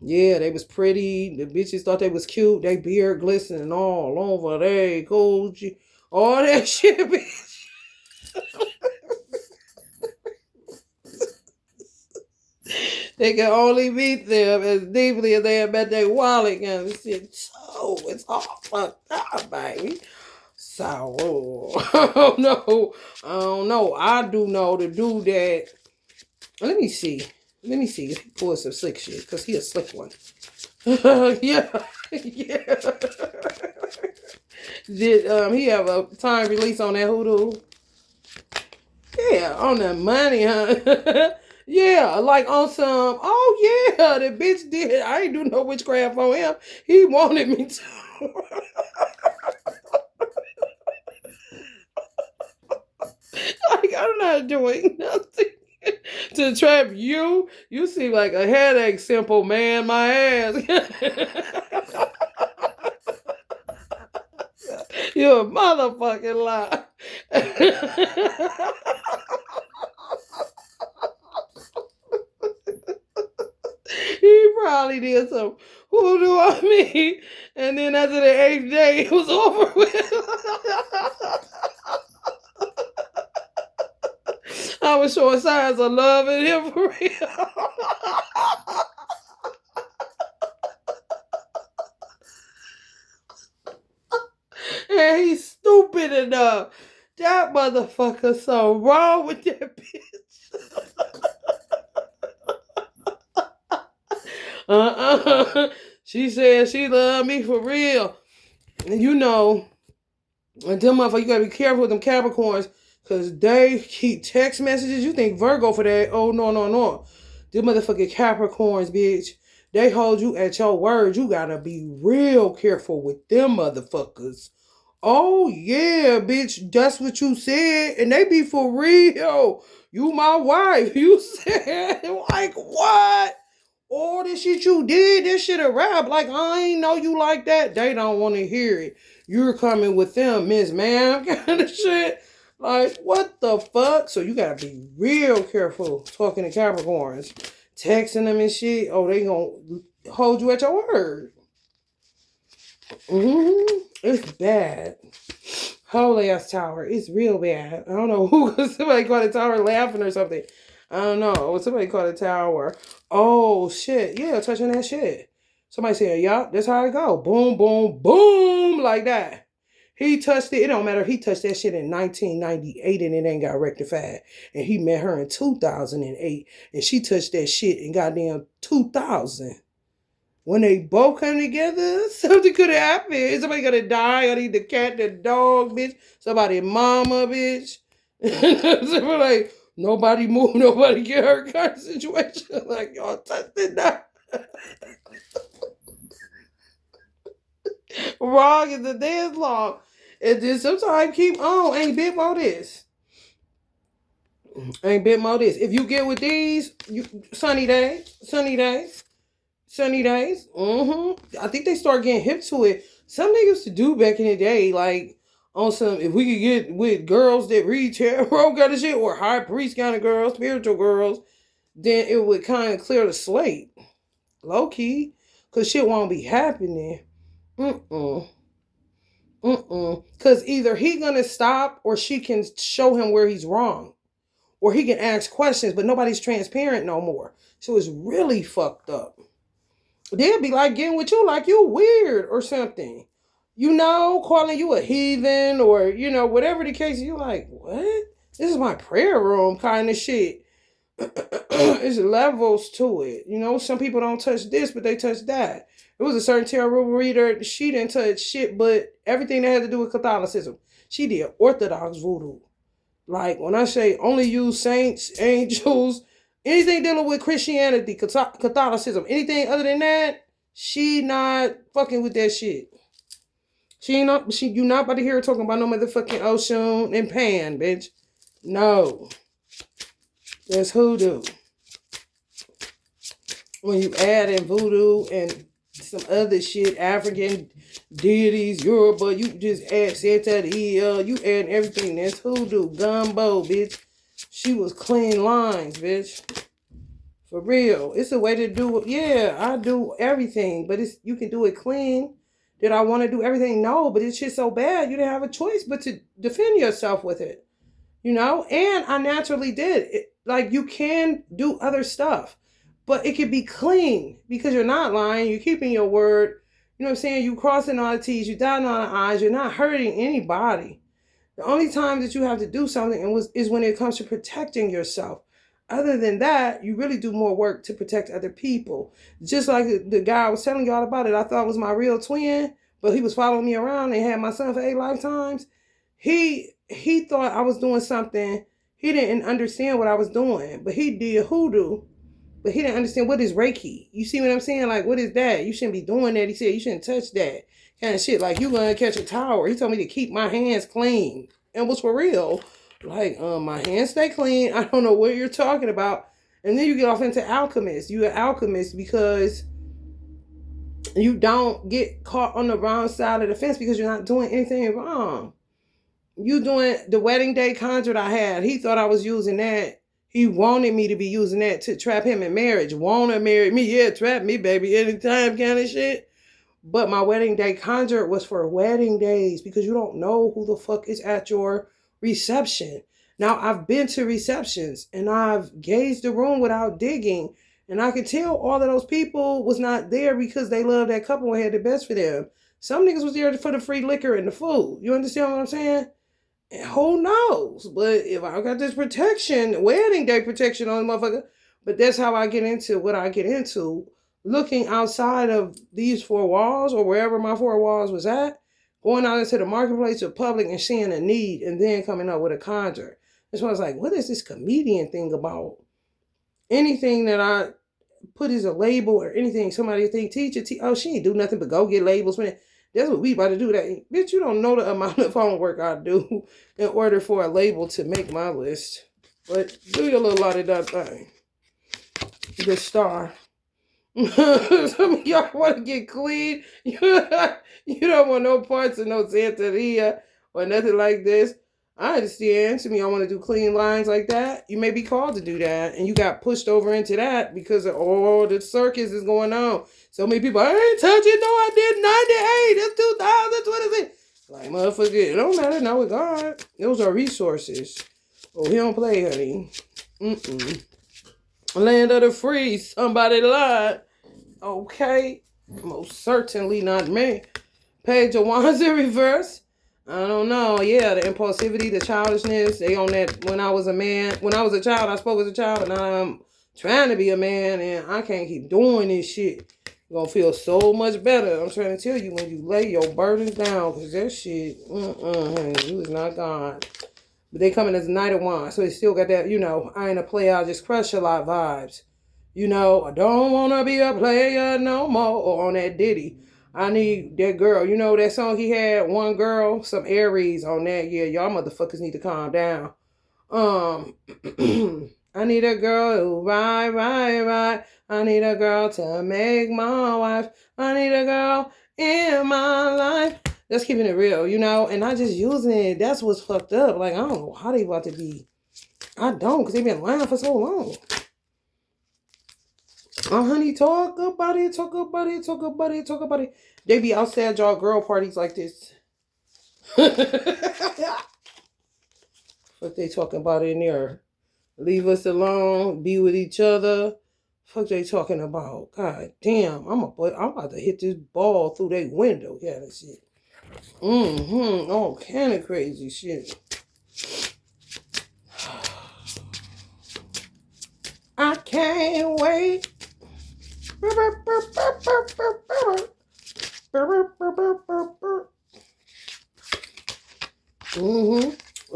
Yeah, they was pretty. The bitches thought they was cute. They beard glistening all over. They Gucci. All that shit, bitch. They can only meet them as deeply as they have met their wallet and shit. So it's all fucked up, baby. So I don't know. I do know to do that. Let me see if he pulls some slick shit, because he a slick one. Yeah. Did he have a time release on that hoodoo? Yeah, on the money, huh? Yeah, like on some, oh yeah, the bitch did. I ain't do no witchcraft on him. He wanted me to. Like, I'm not doing nothing to trap you. You seem like a headache, simple man, my ass. You're a motherfucking lie. He probably did some, who do I mean? And then after the 8th day, it was over with. I was showing signs of love in him for real. enough. That motherfucker so wrong with that bitch. She said she loved me for real. And you know, and them motherfuckers, you gotta be careful with them Capricorns, cause they keep text messages. You think Virgo for that? Oh no, no, no. Them motherfucking Capricorns, bitch. They hold you at your word. You gotta be real careful with them motherfuckers. Oh yeah, bitch. That's what you said, and they be for real. You my wife. You said like what? All this shit you did, this shit a rap. Like, I ain't know you like that. They don't want to hear it. You're coming with them, Miss Ma'am, kind of shit. Like, what the fuck? So you gotta be real careful talking to Capricorns. Texting them and shit. Oh, they gonna hold you at your word. It's bad. Holy ass tower. It's real bad. I don't know who. Somebody called it tower laughing or something. I don't know. Somebody called it tower. Oh shit. Yeah, touching that shit. Somebody said, yup, that's how it go. Boom, boom, boom. Like that. He touched it. It don't matter if he touched that shit in 1998 and it ain't got rectified. And he met her in 2008. And she touched that shit in goddamn 2000. When they both come together, something could have happened. Somebody gonna die. I need the cat, the dog, bitch. Somebody mama, bitch. So like, nobody move, nobody get hurt kind of situation. Like, y'all touched it now. Wrong is the dance long. And then sometimes keep on. Ain't bit more this. Ain't bit more this. If you get with these, sunny days. Sunny days. I think they start getting hip to it. Something they used to do back in the day, like on some, if we could get with girls that read tarot kind of shit, or high priest kind of girls, spiritual girls, then it would kind of clear the slate. Low key. Because shit won't be happening. Because either he gonna stop or she can show him where he's wrong. Or he can ask questions, but nobody's transparent no more. So it's really fucked up. They'll be like getting with you like you weird or something. You know, calling you a heathen or, you know, whatever the case. You're like, what? This is my prayer room kind of shit. There's levels to it. You know, some people don't touch this, but they touch that. It was a certain tarot reader. She didn't touch shit, but everything that had to do with Catholicism. She did Orthodox voodoo. Like, when I say only use saints, angels, anything dealing with Christianity, Catholicism, anything other than that, she not fucking with that shit. You not about to hear her talking about no motherfucking Oshun and Pan, bitch. No. That's hoodoo. When you add in voodoo and some other shit, African deities, Yoruba, you just add Santa you add everything. That's hoodoo, gumbo, bitch. She was clean lines, bitch. For real. It's a way to do it. Yeah, I do everything, but you can do it clean. Did I want to do everything? No, but it's just so bad. You didn't have a choice but to defend yourself with it. You know? And I naturally did. Like, you can do other stuff, but it could be clean because you're not lying. You're keeping your word. You know what I'm saying? You crossing all the T's. You dotting all the I's. You're not hurting anybody. The only time that you have to do something is when it comes to protecting yourself. Other than that, you really do more work to protect other people. Just like the guy I was telling y'all about it, I thought was my real twin, but he was following me around and had my son for 8 lifetimes. He thought I was doing something. He didn't understand what I was doing, but he did hoodoo. But he didn't understand what is Reiki. You see what I'm saying? Like, what is that? You shouldn't be doing that. He said, you shouldn't touch that kind of shit. Like, you going to catch a tower. He told me to keep my hands clean. And was for real. Like, my hands stay clean. I don't know what you're talking about. And then you get off into alchemist. You're an alchemist because you don't get caught on the wrong side of the fence because you're not doing anything wrong. You doing the wedding day conjure I had. He thought I was using that. He wanted me to be using that to trap him in marriage. Want to marry me? Yeah, trap me, baby, anytime kind of shit. But my wedding day conjure was for wedding days because you don't know who the fuck is at your reception. Now, I've been to receptions and I've gauged the room without digging. And I could tell all of those people was not there because they loved that couple and had the best for them. Some niggas was there for the free liquor and the food. You understand what I'm saying? Who knows? But if I got this protection, wedding day protection on the motherfucker, but that's how I get into what I get into. Looking outside of these four walls or wherever my four walls was at, going out into the marketplace of public and seeing a need and then coming up with a conjure. That's why I was like, what is this comedian thing about? Anything that I put as a label or anything, somebody think, teacher, oh, she ain't do nothing but go get labels. Man, that's what we about to do. That bitch, you don't know the amount of homework I do in order for a label to make my list. But do your little lot of that thing. The star. Some of y'all want to get clean. You don't want no parts of no Santeria or nothing like this. I understand. Some of y'all want to do clean lines like that. You may be called to do that. And you got pushed over into that because of all the circus is going on. So many people, I ain't touching. No, I did 98. It's 2026. Like, motherfucker, it don't matter. No, with God. Those are resources. Oh, he don't play, honey. Land of the free. Somebody lied. Okay. Most certainly not me. Page of Wands in reverse. I don't know. Yeah, the impulsivity, the childishness. They on that when I was a man. When I was a child, I spoke as a child, and I'm trying to be a man, and I can't keep doing this shit. You're gonna feel so much better. I'm trying to tell you when you lay your burdens down, because that shit, honey, you is not God. But they coming as a Knight of Wands, so they still got that, I ain't a player, I just crush a lot vibes. I don't want to be a player no more. Or on that Diddy. I need that girl. That song he had, One Girl, some Aries on that. Yeah, y'all motherfuckers need to calm down. I need a girl who ride. I need a girl to make my wife. I need a girl in my life. That's keeping it real, and not just using it. That's what's fucked up. Like, I don't know how they about to be. I don't, because they've been lying for so long. Honey, talk about it. They be outside y'all girl parties like this. Fuck they talking about in there. Leave us alone. Be with each other. Fuck they talking about. God damn. I'm about to hit this ball through their window. Yeah, that shit. All kind of crazy shit. I can't wait.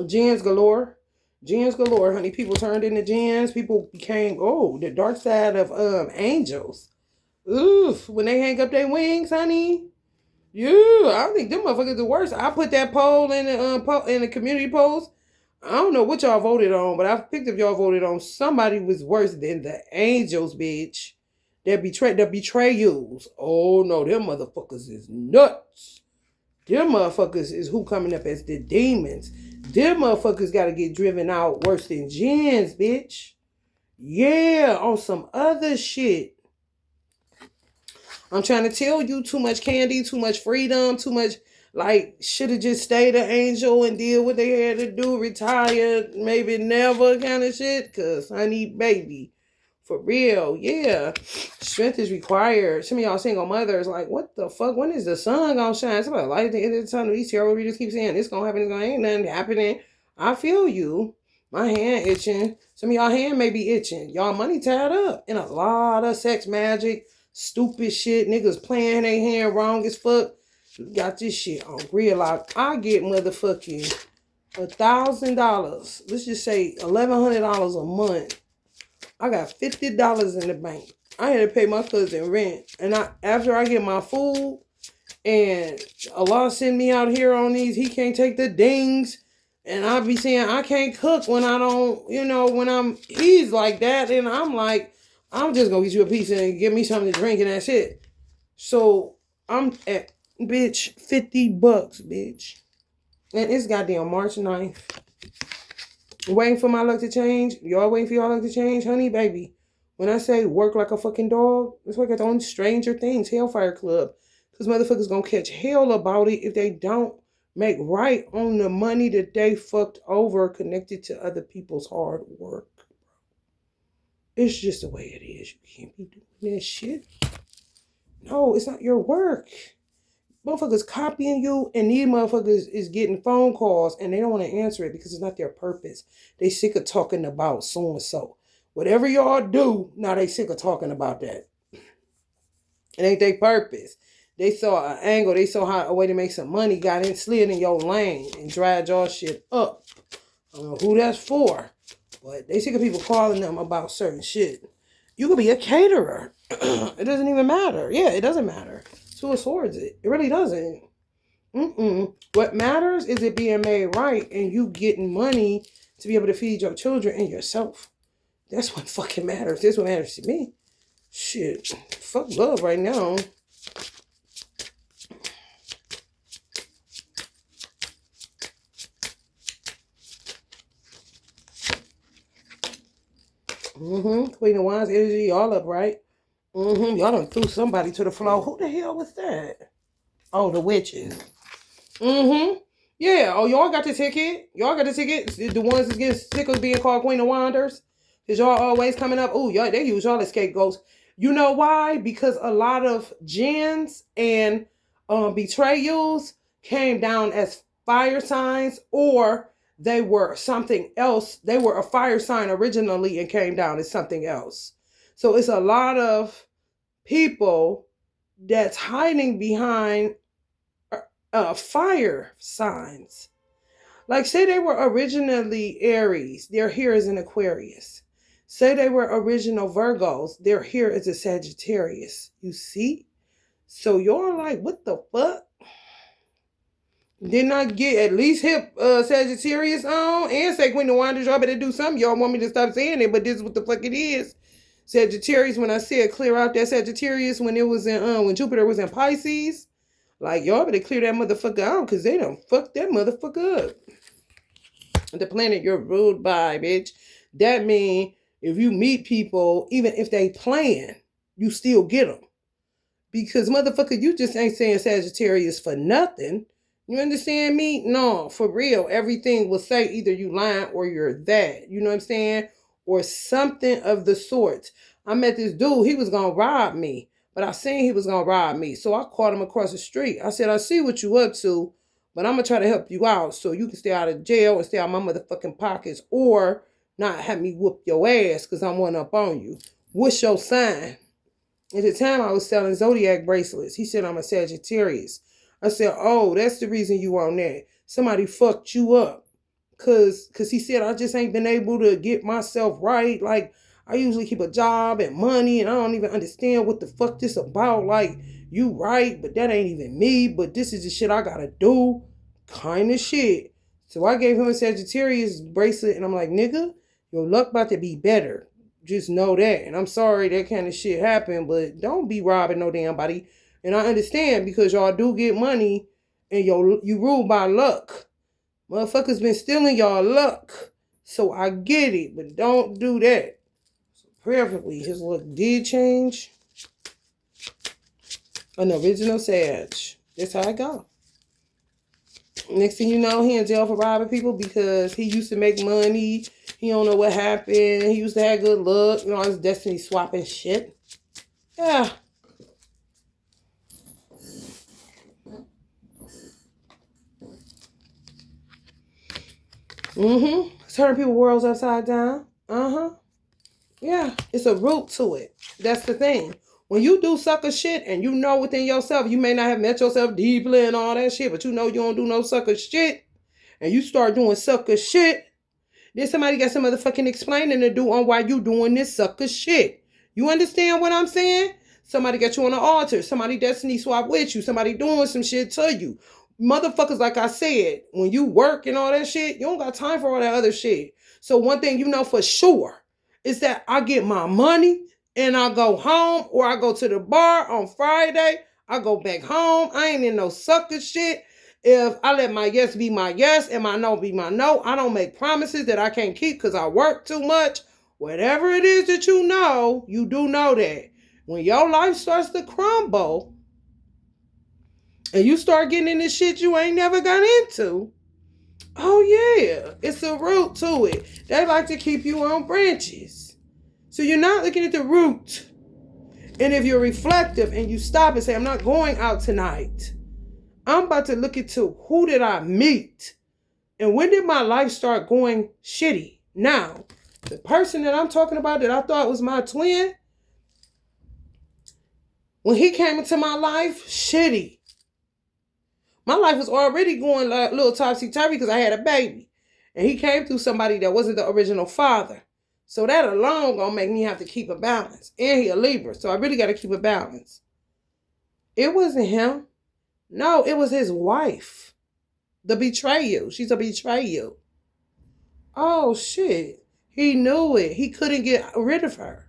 Gens galore. Gens galore, honey. People turned into gens. People became, the dark side of angels. Oof. When they hang up their wings, honey. Yeah, I think them motherfuckers the worst. I put that poll in the community post. I don't know what y'all voted on, but I picked up y'all voted on somebody was worse than the angels, bitch. The betrayals. Oh no, them motherfuckers is nuts. Them motherfuckers is who coming up as the demons. Them motherfuckers gotta get driven out worse than gens, bitch. Yeah, on some other shit. I'm trying to tell you, too much candy, too much freedom, too much, like, should have just stayed an angel and did what they had to do, retired, maybe never kind of shit, because honey, baby, for real, yeah. Strength is required. Some of y'all single mothers, like, what the fuck? When is the sun gonna shine? Somebody light at the end of the tunnel. These terrible readers keep saying, it's gonna happen, ain't nothing happening. I feel you. My hand itching. Some of y'all hand may be itching. Y'all money tied up in a lot of sex magic, stupid shit. Niggas playing their hand wrong as fuck. Got this shit on gridlock. I get motherfucking $1,000. Let's just say $1,100 a month. I got $50 in the bank. I had to pay my cousin rent. And after I get my food and Allah send me out here on these, he can't take the dings. And I be saying I can't cook when I don't, when he's like that. And I'm like, I'm just going to get you a piece and give me something to drink and that's it. So I'm at, bitch, $50, bitch. And it's goddamn March 9th. Waiting for my luck to change. Y'all waiting for y'all luck to change? Honey, baby. When I say work like a fucking dog, let's work at on Stranger Things, Hellfire Club. Because motherfuckers gonna catch hell about it if they don't make right on the money that they fucked over connected to other people's hard work. It's just the way it is. You can't be doing that shit. No, it's not your work. motherfuckers copying you, and these motherfuckers is getting phone calls and they don't want to answer it because it's not their purpose. They sick of talking about so and so. Whatever y'all do, now they sick of talking about that. It ain't their purpose. They saw an angle, they saw how a way to make some money, got in, slid in your lane and dried y'all shit up. I don't know who that's for, but they sick of people calling them about certain shit. You could be a caterer. It doesn't even matter. Yeah, it doesn't matter. Who affords it? It really doesn't. What matters is it being made right and you getting money to be able to feed your children and yourself. That's what fucking matters. That's what matters to me. Shit. Fuck love right now. Queen of Wands energy, all up, right? Y'all done threw somebody to the floor. Who the hell was that? Oh, the witches. Yeah. Oh, y'all got the ticket. Y'all got the ticket. The ones that get sick of being called Queen of Wanders. Because y'all always coming up. Oh, y'all, they use y'all as scapegoats. You know why? Because a lot of gens and betrayals came down as fire signs, or they were something else. They were a fire sign originally and came down as something else. So it's a lot of people that's hiding behind fire signs. Like, say they were originally Aries, they're here as an Aquarius. Say they were original Virgos, they're here as a Sagittarius. You see? So you're like, what the fuck? Didn't I get at least hip Sagittarius on and say Queen of Wanda's? Y'all better do something. Y'all want me to stop saying it, but this is what the fuck it is. Sagittarius, when I said clear out that Sagittarius when it was in when Jupiter was in Pisces, like y'all better clear that motherfucker out because they done fucked that motherfucker up. The planet you're ruled by, bitch. That mean if you meet people, even if they plan, you still get them. Because motherfucker, you just ain't saying Sagittarius for nothing. You understand me? No, for real. Everything will say either you lying or you're that. You know what I'm saying? Or something of the sort. I met this dude. He was going to rob me. But I seen he was going to rob me. So I caught him across the street. I said, I see what you up to. But I'm going to try to help you out so you can stay out of jail and stay out of my motherfucking pockets. Or not have me whoop your ass because I'm one up on you. What's your sign? At the time, I was selling Zodiac bracelets. He said, I'm a Sagittarius. I said, oh, that's the reason you on that. Somebody fucked you up. Cause he said, I just ain't been able to get myself right. Like, I usually keep a job and money, and I don't even understand what the fuck this about. Like, you right, but that ain't even me. But this is the shit I gotta do. Kind of shit. So I gave him a Sagittarius bracelet, and I'm like, nigga, your luck about to be better. Just know that. And I'm sorry that kind of shit happened, but don't be robbing no damn body. And I understand because y'all do get money and you rule by luck. Motherfuckers been stealing y'all luck. So I get it, but don't do that. So prayerfully, his look did change. An original Sag. That's how I go. Next thing you know, he in jail for robbing people because he used to make money. He don't know what happened. He used to have good luck. You know, his destiny swapping shit. Yeah. Turn people's worlds upside down. Yeah. It's a root to it. That's the thing. When you do sucker shit and you know within yourself, you may not have met yourself deeply and all that shit, but you know you don't do no sucker shit, and you start doing sucker shit, then somebody got some motherfucking explaining to do on why you doing this sucker shit. You understand what I'm saying? Somebody got you on the altar. Somebody destiny swap with you. Somebody doing some shit to you. Motherfuckers, like I said, when you work and all that shit, you don't got time for all that other shit. So one thing you know for sure is that I get my money and I go home, or I go to the bar on Friday. I go back home. I ain't in no sucker shit. If I let my yes be my yes and my no be my no, I don't make promises that I can't keep because I work too much. Whatever it is that you do know that. When your life starts to crumble and you start getting into shit you ain't never got into, oh yeah, it's a root to it. They like to keep you on branches. So you're not looking at the root. And if you're reflective and you stop and say, I'm not going out tonight, I'm about to look into who did I meet and when did my life start going shitty. Now, the person that I'm talking about that I thought was my twin, when he came into my life, shitty. My life was already going like a little topsy-turvy because I had a baby. And he came through somebody that wasn't the original father. So that alone gonna make me have to keep a balance. And he a Libra, so I really gotta keep a balance. It wasn't him. No, it was his wife. The betrayal. She's a betrayal. Oh shit. He knew it. He couldn't get rid of her.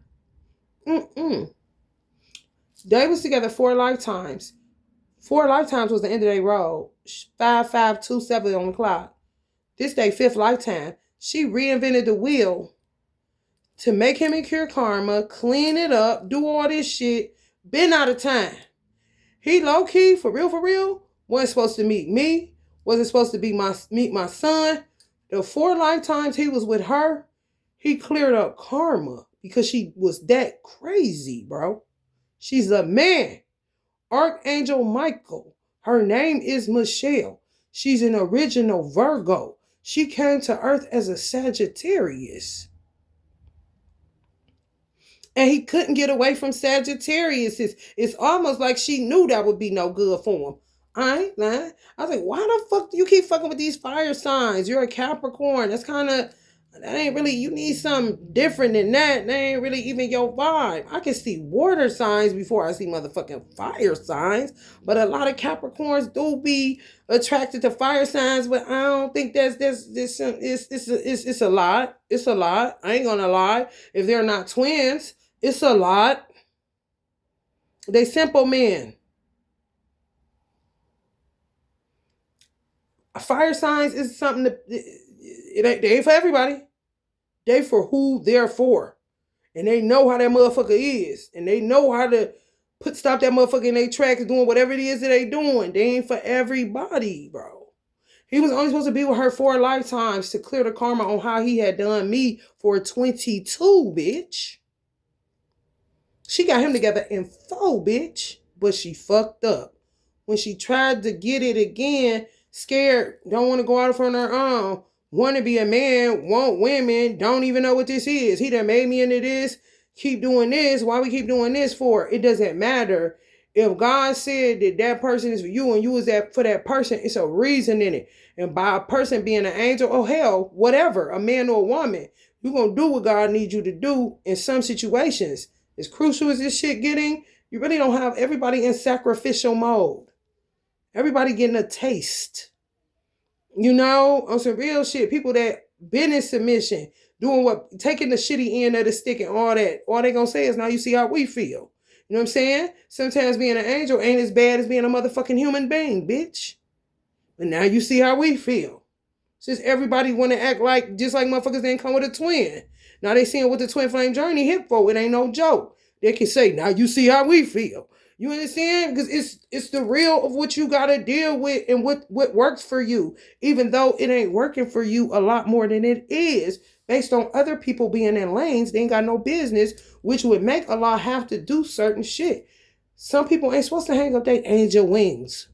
They was together 4 lifetimes. 4 lifetimes was the end of their road. 5527 on the clock. This day, 5th lifetime. She reinvented the wheel to make him incur karma, clean it up, do all this shit. Been out of time. He low key, for real, wasn't supposed to meet me. Wasn't supposed to meet my son. The 4 lifetimes he was with her, he cleared up karma because she was that crazy, bro. She's a man. Archangel Michael. Her name is Michelle. She's an original Virgo. She came to Earth as a Sagittarius. And he couldn't get away from Sagittarius. It's almost like she knew that would be no good for him. I ain't lying. I was like, why the fuck do you keep fucking with these fire signs? You're a Capricorn. That ain't really, you need something different than that. That ain't really even your vibe. I can see water signs before I see motherfucking fire signs. But a lot of Capricorns do be attracted to fire signs, but I don't think it's a lot. It's a lot. I ain't gonna lie. If they're not twins, it's a lot. They simple men. Fire signs is something that they ain't for everybody. They for who they're for. And they know how that motherfucker is. And they know how to stop that motherfucker in their tracks doing whatever it is that they doing. They ain't for everybody, bro. He was only supposed to be with her 4 lifetimes to clear the karma on how he had done me for 22, bitch. She got him together in 4, bitch. But she fucked up. When she tried to get it again, scared, don't want to go out on her own, want to be a man, want women, don't even know what this is. He done made me into this, keep doing this. Why we keep doing this for? It doesn't matter. If God said that that person is for you and you is that for that person, it's a reason in it. And by a person being an angel, oh hell, whatever, a man or a woman, you're going to do what God needs you to do in some situations. As crucial as this shit getting, you really don't have everybody in sacrificial mode. Everybody getting a taste. You know, on some real shit. People that been in submission, taking the shitty end of the stick and all that. All they gonna say is, now you see how we feel. You know what I'm saying? Sometimes being an angel ain't as bad as being a motherfucking human being, bitch. But now you see how we feel. Since everybody want to act like, just like motherfuckers didn't come with a twin. Now they seeing what the twin flame journey hit for. It ain't no joke. They can say, now you see how we feel. You understand? Because it's the real of what you got to deal with and what works for you. Even though it ain't working for you a lot more than it is. Based on other people being in lanes, they ain't got no business. Which would make Allah have to do certain shit. Some people ain't supposed to hang up their angel wings.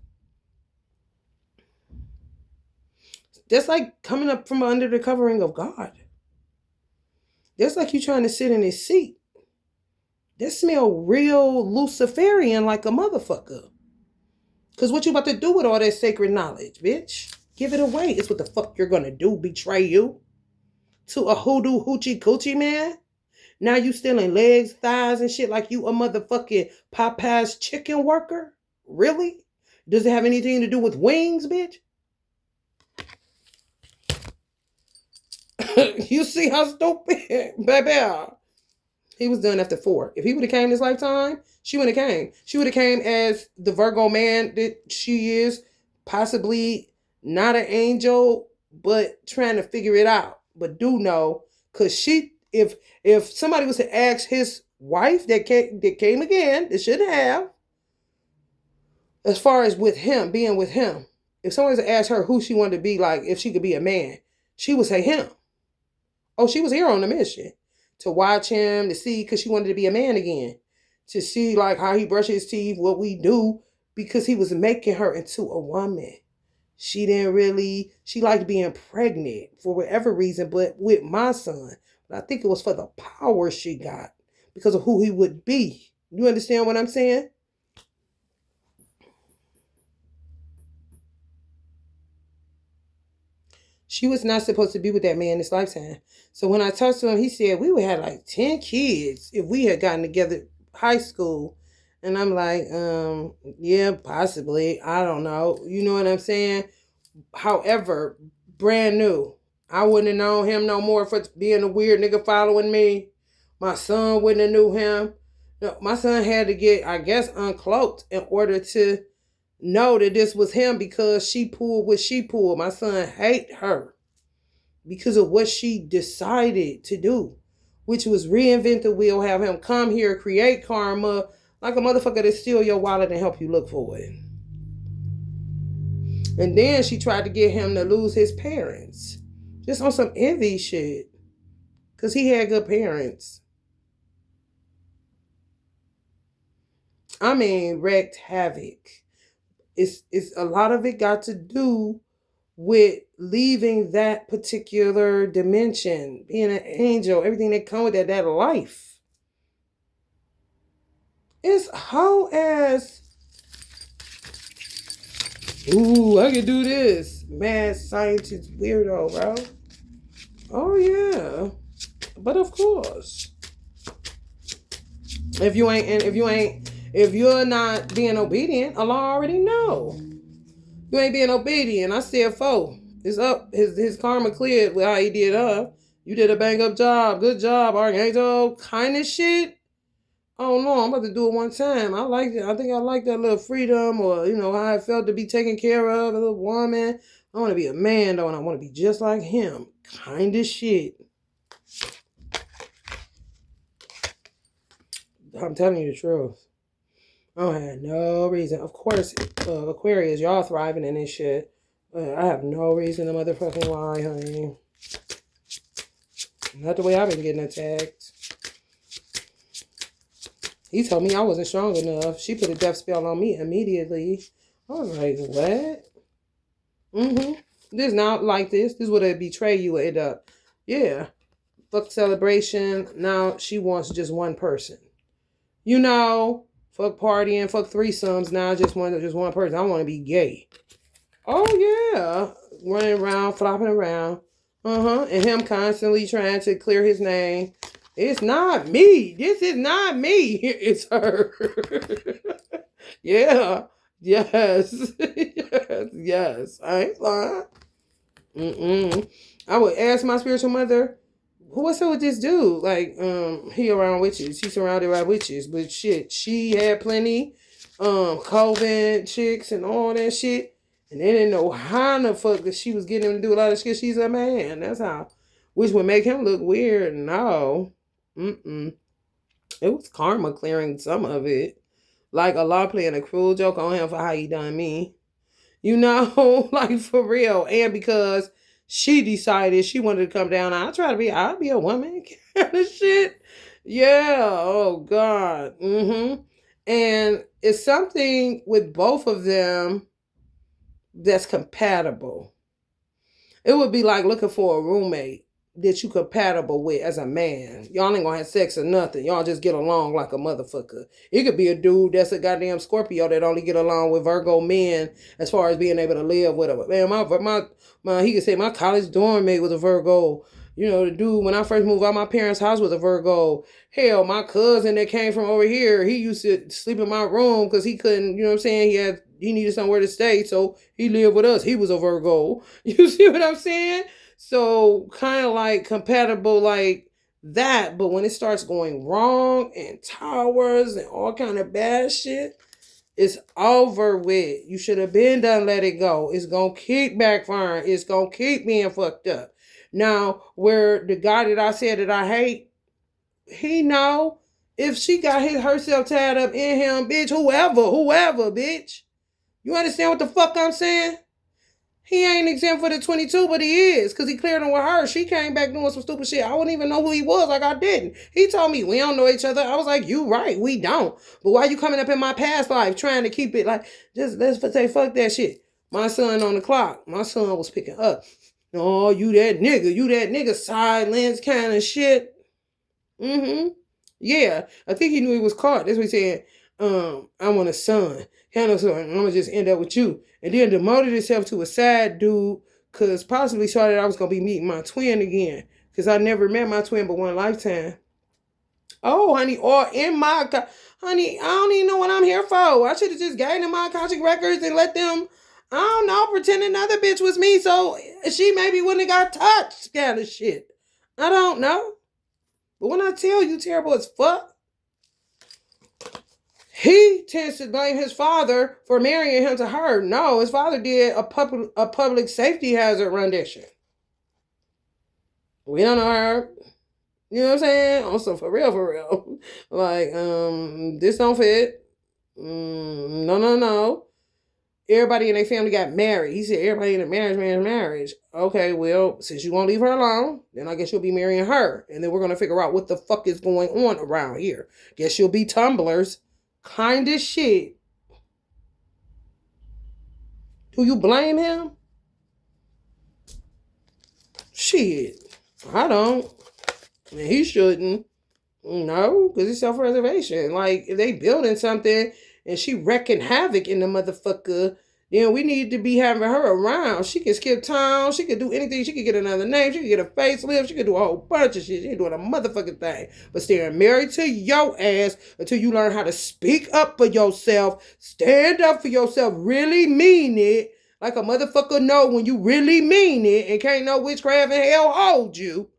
That's like coming up from under the covering of God. That's like you trying to sit in his seat. That smell real Luciferian like a motherfucker. Because what you about to do with all that sacred knowledge, bitch? Give it away. It's what the fuck you're going to do. Betray you to a hoodoo hoochie coochie man? Now you stealing legs, thighs, and shit like you a motherfucking Popeye's chicken worker? Really? Does it have anything to do with wings, bitch? You see how stupid, baby. He was done after 4. If he would have came this lifetime, she would have came. She would have came as the Virgo man that she is, possibly not an angel, but trying to figure it out. But do know, because if somebody was to ask his wife that came again, that shouldn't have, as far as with him, being with him, if somebody was to ask her who she wanted to be like, if she could be a man, she would say him. Oh, she was here on a mission. To watch him, to see, because she wanted to be a man again. To see like how he brushes his teeth, what we do, because he was making her into a woman. She liked being pregnant for whatever reason, but with my son. But I think it was for the power she got because of who he would be. You understand what I'm saying? She was not supposed to be with that man this lifetime. So when I talked to him, he said we would have like 10 kids if we had gotten together high school. And I'm like, yeah, possibly. I don't know. You know what I'm saying? However, brand new. I wouldn't have known him no more for being a weird nigga following me. My son wouldn't have knew him. No, my son had to get, I guess, uncloaked in order to know that this was him because she pulled what she pulled. My son hate her because of what she decided to do, which was reinvent the wheel, have him come here, create karma, like a motherfucker that steal your wallet and help you look for it. And then she tried to get him to lose his parents. Just on some envy shit. Because he had good parents. I mean, wreaked havoc. It's a lot of it got to do with leaving that particular dimension, being an angel, everything that come with that life. It's how as, ooh, I can do this. Mad scientist weirdo, bro. Oh yeah. But of course. If you're not being obedient, Allah already know. You ain't being obedient. I said 4. It's up. His karma cleared with how he did her. You did a bang up job. Good job, Archangel. Kind of shit. Oh no, I'm about to do it one time. I like it. I think I like that little freedom, or how I felt to be taken care of, a little woman. I want to be a man though, and I want to be just like him. Kind of shit. I'm telling you the truth. I don't have no reason. Of course, Aquarius, y'all thriving in this shit. I have no reason to motherfucking lie, honey. Not the way I've been getting attacked. He told me I wasn't strong enough. She put a death spell on me immediately. I was like, what? This not like this. This would have betrayed you end up. Yeah. Fuck celebration. Now she wants just one person. Fuck partying, fuck threesomes. Now just one person. I want to be gay. Oh yeah, running around, flopping around. And him constantly trying to clear his name. It's not me. This is not me. It's her. Yeah. Yes. Yes. I ain't lying. I would ask my spiritual mother, what's up with this dude? Like, he around witches. He surrounded by witches. But shit, she had plenty, Coven chicks and all that shit. And they didn't know how the fuck that she was getting him to do a lot of shit. She's a man. That's how. Which would make him look weird. No. It was karma clearing some of it. Like Allah playing a cruel joke on him for how he done me. Like for real. And because she decided she wanted to come down. I'll be a woman kind of shit. Yeah. Oh God. And it's something with both of them that's compatible. It would be like looking for a roommate that you compatible with as a man. Y'all ain't gonna have sex or nothing. Y'all just get along like a motherfucker. It could be a dude that's a goddamn Scorpio that only get along with Virgo men as far as being able to live with them. Man, he could say my college dorm mate was a Virgo. The dude, when I first moved out my parents' house, was a Virgo. Hell, my cousin that came from over here, he used to sleep in my room because he couldn't, you know what I'm saying? He needed somewhere to stay, so he lived with us. He was a Virgo. You see what I'm saying? So kind of like compatible like that, but when it starts going wrong and towers and all kind of bad shit, it's over with. You should have been done, let it go. It's going to keep backfiring. It's going to keep being fucked up. Now, where the guy that I said that I hate, he know if she got herself tied up in him, bitch, whoever, bitch. You understand what the fuck I'm saying? He ain't exempt for the 22, but he is, because he cleared him with her. She came back doing some stupid shit. I wouldn't even know who he was, like I didn't. He told me, we don't know each other. I was like, you right, we don't. But why you coming up in my past life trying to keep it like, just let's say, fuck that shit. My son on the clock. My son was picking up. Oh, you that nigga, silence kind of shit. Mm-hmm. Yeah, I think he knew he was caught. That's what he said. I want a son. Kind of son. I'm gonna just end up with you. And then demoted himself to a sad dude, cause possibly saw that I was gonna be meeting my twin again. Cause I never met my twin but one lifetime. Oh, honey, or in my honey, I don't even know what I'm here for. I should have just gave them my contract records and let them, I don't know, pretend another bitch was me, so she maybe wouldn't have got touched, kind of shit. I don't know. But when I tell you terrible as fuck, he tends to blame his father for marrying him to her. No, his father did a public safety hazard rendition. We don't know her. You know what I'm saying? Also, for real. Like, this don't fit. No. Everybody in their family got married. He said everybody in a marriage. Okay, well, since you won't leave her alone, then I guess you'll be marrying her. And then we're going to figure out what the fuck is going on around here. Guess you'll be tumblers. Kind of shit. Do you blame him? Shit. I don't. And he shouldn't. No, because it's self-preservation. Like, if they building something and she wrecking havoc in the motherfucker, then we need to be having her around. She can skip town. She can do anything. She can get another name. She can get a facelift. She can do a whole bunch of shit. She can do a motherfucking thing. But staying married to your ass until you learn how to speak up for yourself, stand up for yourself, really mean it, like a motherfucker know when you really mean it, and can't no witchcraft in hell hold you.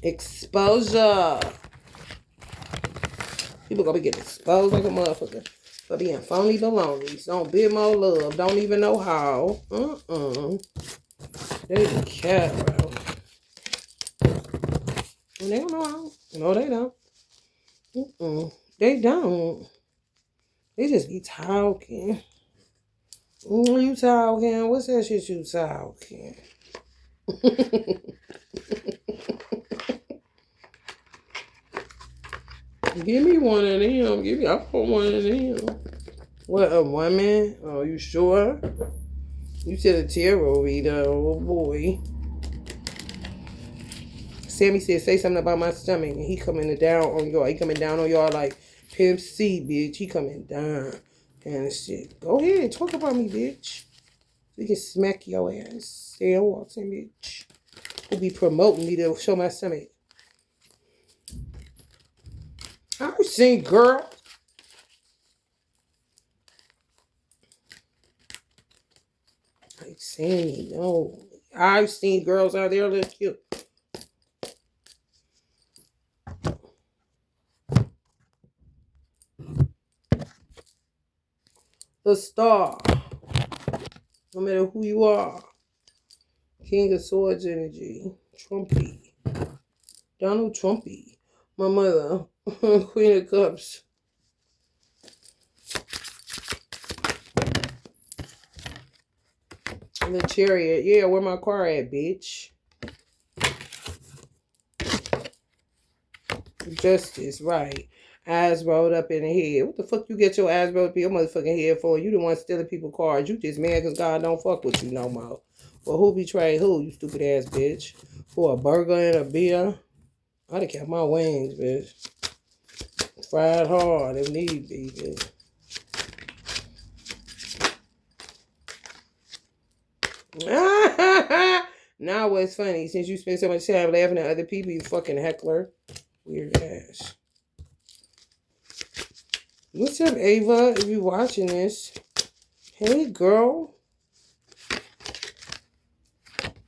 Exposure. People gonna be getting exposed like a motherfucker for being phony balonies. Don't bid more love. Don't even know how. They the cat, bro. And they don't know how. No, they don't. They don't. They just be talking. You talking? What's that shit you talking? Give me one of them. I want one of them. What, a woman? Oh, you sure? You said a tarot reader. Oh, boy. Sammy said, say something about my stomach. And he coming down on y'all. He coming down on y'all like Pimp C, bitch. He coming down. Kind of shit. Go ahead. Talk about me, bitch. We can smack your ass. Stay on Walton, bitch. He'll be promoting me to show my stomach. I've seen girls. Like Sammy, no. I've seen girls out there that cute. The star. No matter who you are. King of Swords energy. Trumpy. Donald Trumpy. My mother. Queen of Cups. The Chariot. Yeah, where my car at, bitch? Justice, right. Eyes rolled up in the head. What the fuck you get your eyes rolled up in your motherfucking head for? You the one stealing people's cars. You just mad because God don't fuck with you no more. Well, who betrayed who, you stupid ass bitch? For a burger and a beer? I'd have kept my wings, bitch. Fried hard if need be, bitch. Now what's funny? Since you spend so much time laughing at other people, you fucking heckler. Weird ass. What's up, Ava? If you watching this. Hey, girl.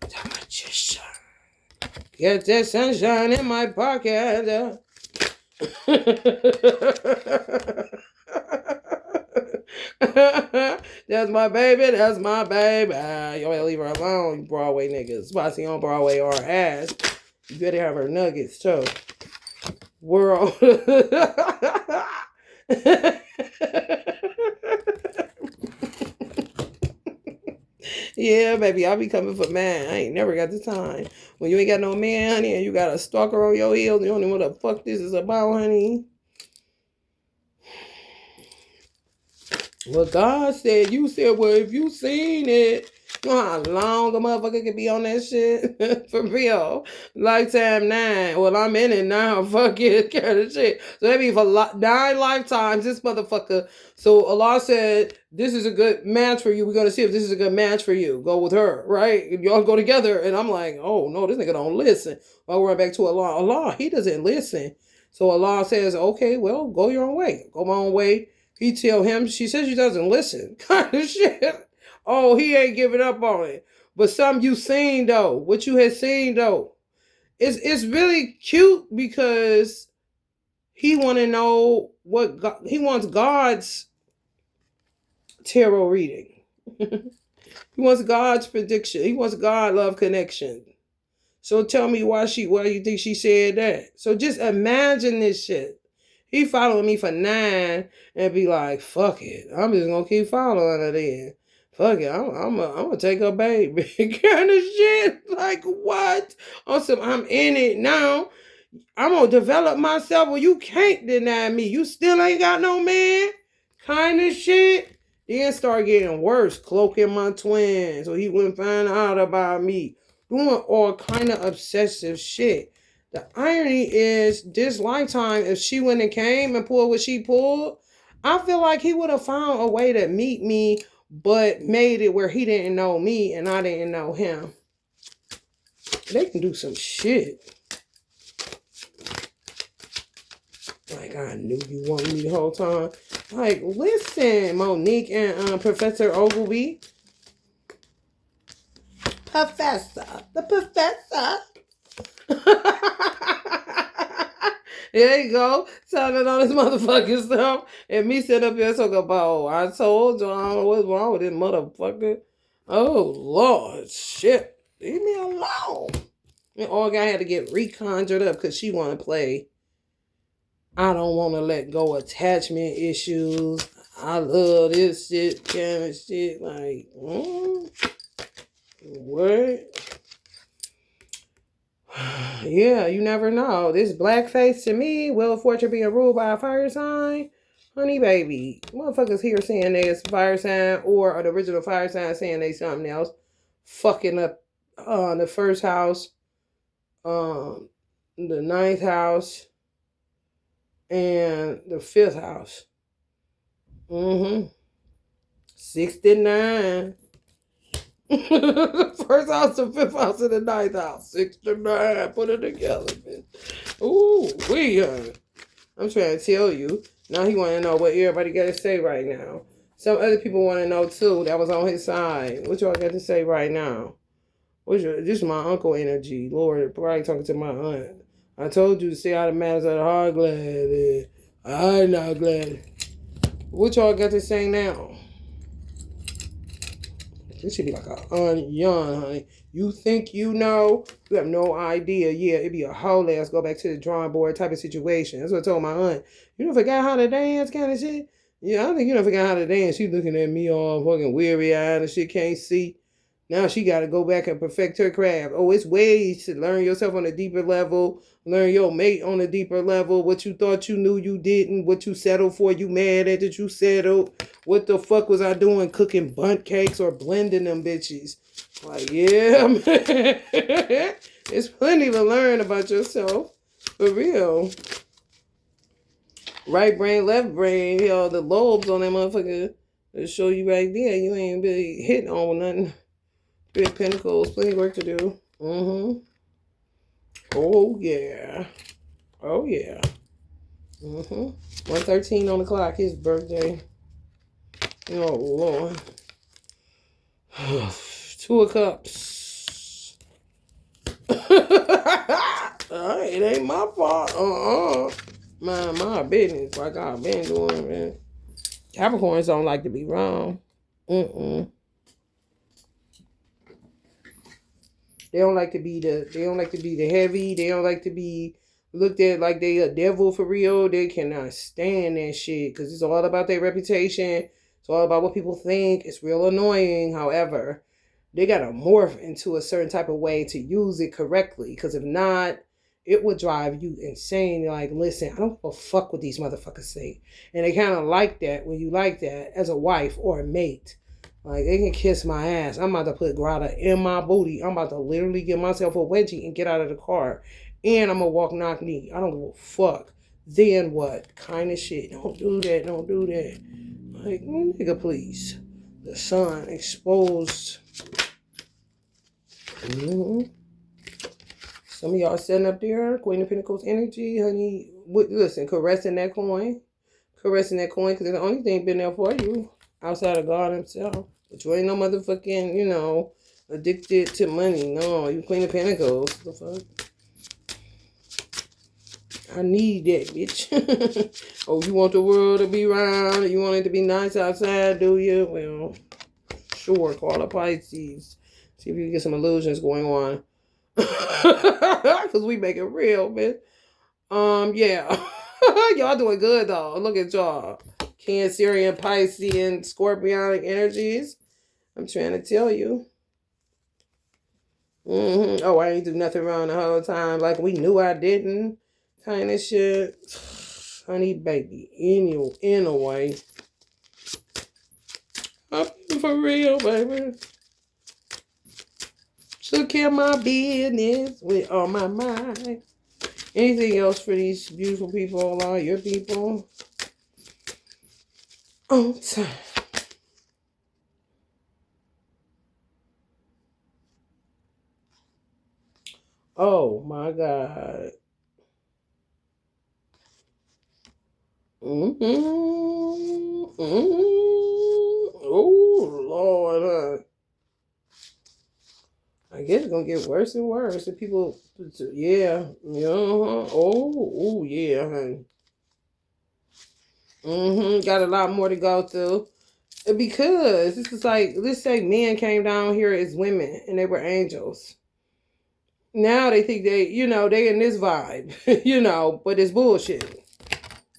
The magician. Get that sunshine in my pocket. That's my baby. That's my baby. You better leave her alone, you Broadway niggas. Spicy on Broadway or ass. You better have her nuggets, too. World. Yeah, baby, I'll be coming for man. I ain't never got the time. When you ain't got no man, honey, and you got a stalker on your heels, you don't know what the fuck this is about, honey. Well, God said, you said, well, if you seen it, you know how long a motherfucker can be on that shit? For real. Lifetime 9. Well, I'm in it now. Fuck it. Kind of shit. So that means for 9 lifetimes, this motherfucker. So Allah said, this is a good match for you. We're going to see if this is a good match for you. Go with her, right? Y'all go together. And I'm like, oh, no, this nigga don't listen. I'll run back to Allah. Allah, he doesn't listen. So Allah says, okay, well, go your own way. Go my own way. He tell him, she says she doesn't listen. Kind of shit. Oh, he ain't giving up on it. But some you seen though, what you had seen though, it's really cute because he want to know what God, he wants God's tarot reading. He wants God's prediction. He wants God love connection. So tell me why you think she said that. So just imagine this shit. He following me for 9 and be like, fuck it. I'm just going to keep following her then. Fuck it. I'm going to take her baby. Kind of shit. Like, what? Also, I'm in it now. I'm going to develop myself. Well, you can't deny me. You still ain't got no man. Kind of shit. Then start getting worse. Cloaking my twin so he wouldn't find out about me. Doing all kind of obsessive shit. The irony is, this lifetime, if she went and came and pulled what she pulled, I feel like he would have found a way to meet me, but made it where he didn't know me and I didn't know him. They can do some shit. Like, I knew you wanted me the whole time. Like, listen, Monique and Professor Ogilvy. The professor. There you go. Telling all this motherfucking stuff. And me sitting up here talking about, oh, I told you, I don't know what's wrong with this motherfucker. Oh, Lord, shit. Leave me alone. And all guy had to get reconjured up because she want to play. I don't want to let go attachment issues. I love this shit, kind of shit. Like, what? Yeah, you never know. This blackface to me, Wheel of Fortune being ruled by a fire sign. Honey baby. Motherfuckers here saying they is fire sign or an original fire sign saying they something else. Fucking up the first house, the 9th house, and the 5th house. 69. The first house, the 5th house, and the 9th house. 69. Put it together, bitch. Ooh, I'm trying to tell you. Now he want to know what everybody got to say right now. Some other people want to know too. That was on his side. What y'all got to say right now? This is my uncle energy. Lord, probably talking to my aunt. I told you to stay out of matters of the heart, glad. I'm not glad. What y'all got to say now? This should be like a onion, honey. You think you know? You have no idea. Yeah, it'd be a whole ass go back to the drawing board type of situation. That's what I told my aunt. You don't forgot how to dance kind of shit? Yeah, I don't think you don't forgot how to dance. She looking at me all fucking weary-eyed and shit, can't see. Now she got to go back and perfect her craft. Oh, it's ways to learn yourself on a deeper level. Learn your mate on a deeper level. What you thought you knew you didn't. What you settled for. You mad at that you settled. What the fuck was I doing cooking bundt cakes or blending them bitches? Like, yeah, man. It's plenty to learn about yourself. For real. Right brain, left brain. You know, the lobes on that motherfucker. It'll show you right there. You ain't really hitting on nothing. 3 of Pentacles, plenty of work to do. Oh, yeah. Oh, yeah. 1:13 on the clock, his birthday. Oh, Lord. 2 of Cups. It ain't my fault. Mind my business like I've been doing, man. Capricorns don't like to be wrong. They don't like to be the heavy. They don't like to be looked at like they a devil for real. They cannot stand that shit because it's all about their reputation. It's all about what people think. It's real annoying. However, they gotta morph into a certain type of way to use it correctly. Because if not, it would drive you insane. You're like, listen, I don't give a fuck what these motherfuckers say. And they kind of like that when you like that as a wife or a mate. Like, they can kiss my ass. I'm about to put Grata in my booty. I'm about to literally give myself a wedgie and get out of the car. And I'm going to walk knock knee. I don't give a fuck. Then what? Kind of shit. Don't do that. Don't do that. Like, nigga, please. The sun exposed. Mm-hmm. Some of y'all sitting up there, Queen of Pentacles energy, honey. Listen, caressing that coin. Caressing that coin because it's the only thing been there for you outside of God himself. But you ain't no motherfucking, addicted to money. No, you Queen of Pentacles. The fuck? I need that, bitch. Oh, you want the world to be round? You want it to be nice outside, do you? Well, sure. Call a Pisces. See if you can get some illusions going on. Because we make it real, man. Yeah. Y'all doing good, though. Look at y'all. Cancerian, Piscean, Scorpionic energies. I'm trying to tell you. Oh, I ain't do nothing wrong the whole time. Like we knew I didn't. Kind of shit. Honey, baby. Anyway. I'm for real, baby. Took care of my business with all my mind. Anything else for these beautiful people, all your people? On time. Oh my God. Oh Lord. I guess it's gonna get worse and worse. The people, yeah. Oh, yeah, honey. Got a lot more to go through. Because this is like, let's say men came down here as women and they were angels. Now they think they in this vibe, but it's bullshit.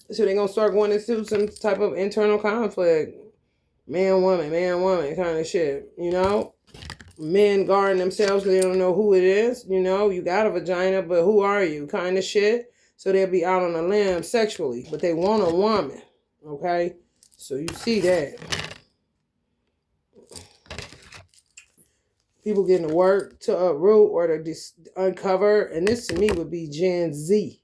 So they're going to start going into some type of internal conflict. Man, woman kind of shit, Men guarding themselves because they don't know who it is. You got a vagina, but who are you kind of shit. So they'll be out on a limb sexually, but they want a woman, okay? So you see that. People getting to work to uproot or to uncover. And this to me would be Gen Z.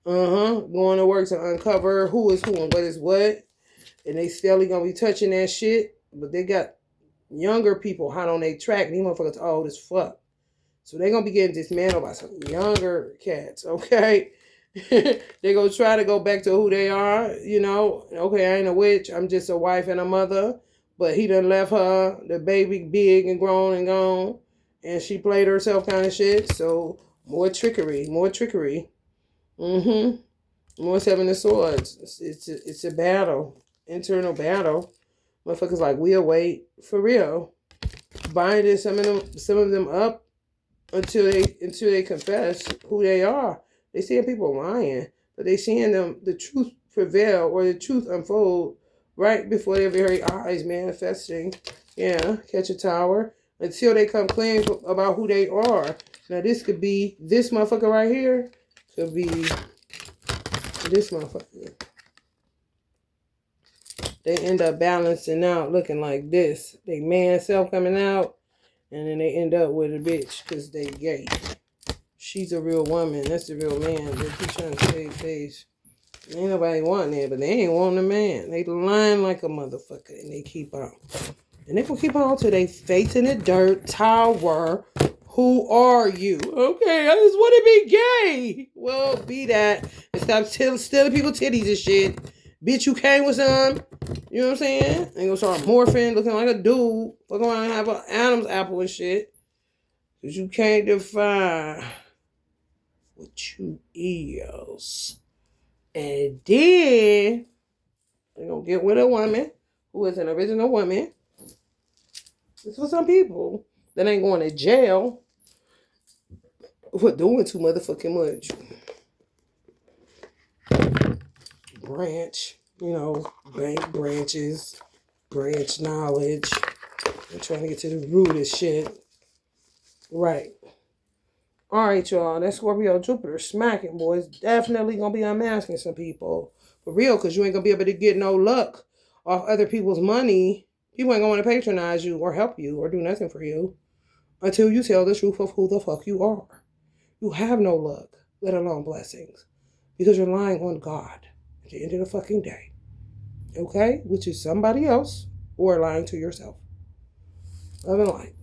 Going to work to uncover who is who and what is what. And they still going to be touching that shit. But they got younger people hot on their track. And these motherfuckers old as fuck. So they're going to be getting dismantled by some younger cats, okay? They're going to try to go back to who they are, Okay, I ain't a witch. I'm just a wife and a mother. But he done left her, the baby big and grown and gone. And she played herself kind of shit. So more trickery. More Seven of Swords. It's a battle. Internal battle. Motherfuckers like, we'll wait. For real. Binding some of them up until they confess who they are. They seeing people lying. But they seeing the truth prevail or the truth unfold right before their very eyes, manifesting. Yeah, catch a tower. Until they come clean about who they are. Now, this could be this motherfucker right here. Could be this motherfucker. They end up balancing out looking like this. They man self coming out. And then they end up with a bitch because they gay. She's a real woman. That's the real man. They keep trying to save face. Ain't nobody wanting it, but they ain't wanting a man. They lying like a motherfucker, and they keep on. And they gonna keep on till they face in the dirt tower. Who are you? Okay, I just want to be gay. Well, be that. And stop stealing people's titties and shit. Bitch, you came with some. You know what I'm saying? They gonna start morphing, looking like a dude. Look around and have an Adam's apple and shit. Because you can't define what you is. And then they're going to get with a woman who is an original woman. It's for some people that ain't going to jail for doing too motherfucking much. branch, you know, bank branches, branch knowledge. I'm trying to get to the root of shit. Right. All right, y'all. That Scorpio Jupiter smacking, boys. Definitely gonna be unmasking some people. For real, because you ain't gonna be able to get no luck off other people's money. People ain't gonna want to patronize you or help you or do nothing for you until you tell the truth of who the fuck you are. You have no luck, let alone blessings, because you're lying on God at the end of the fucking day. Okay? Which is somebody else or lying to yourself. Love and light.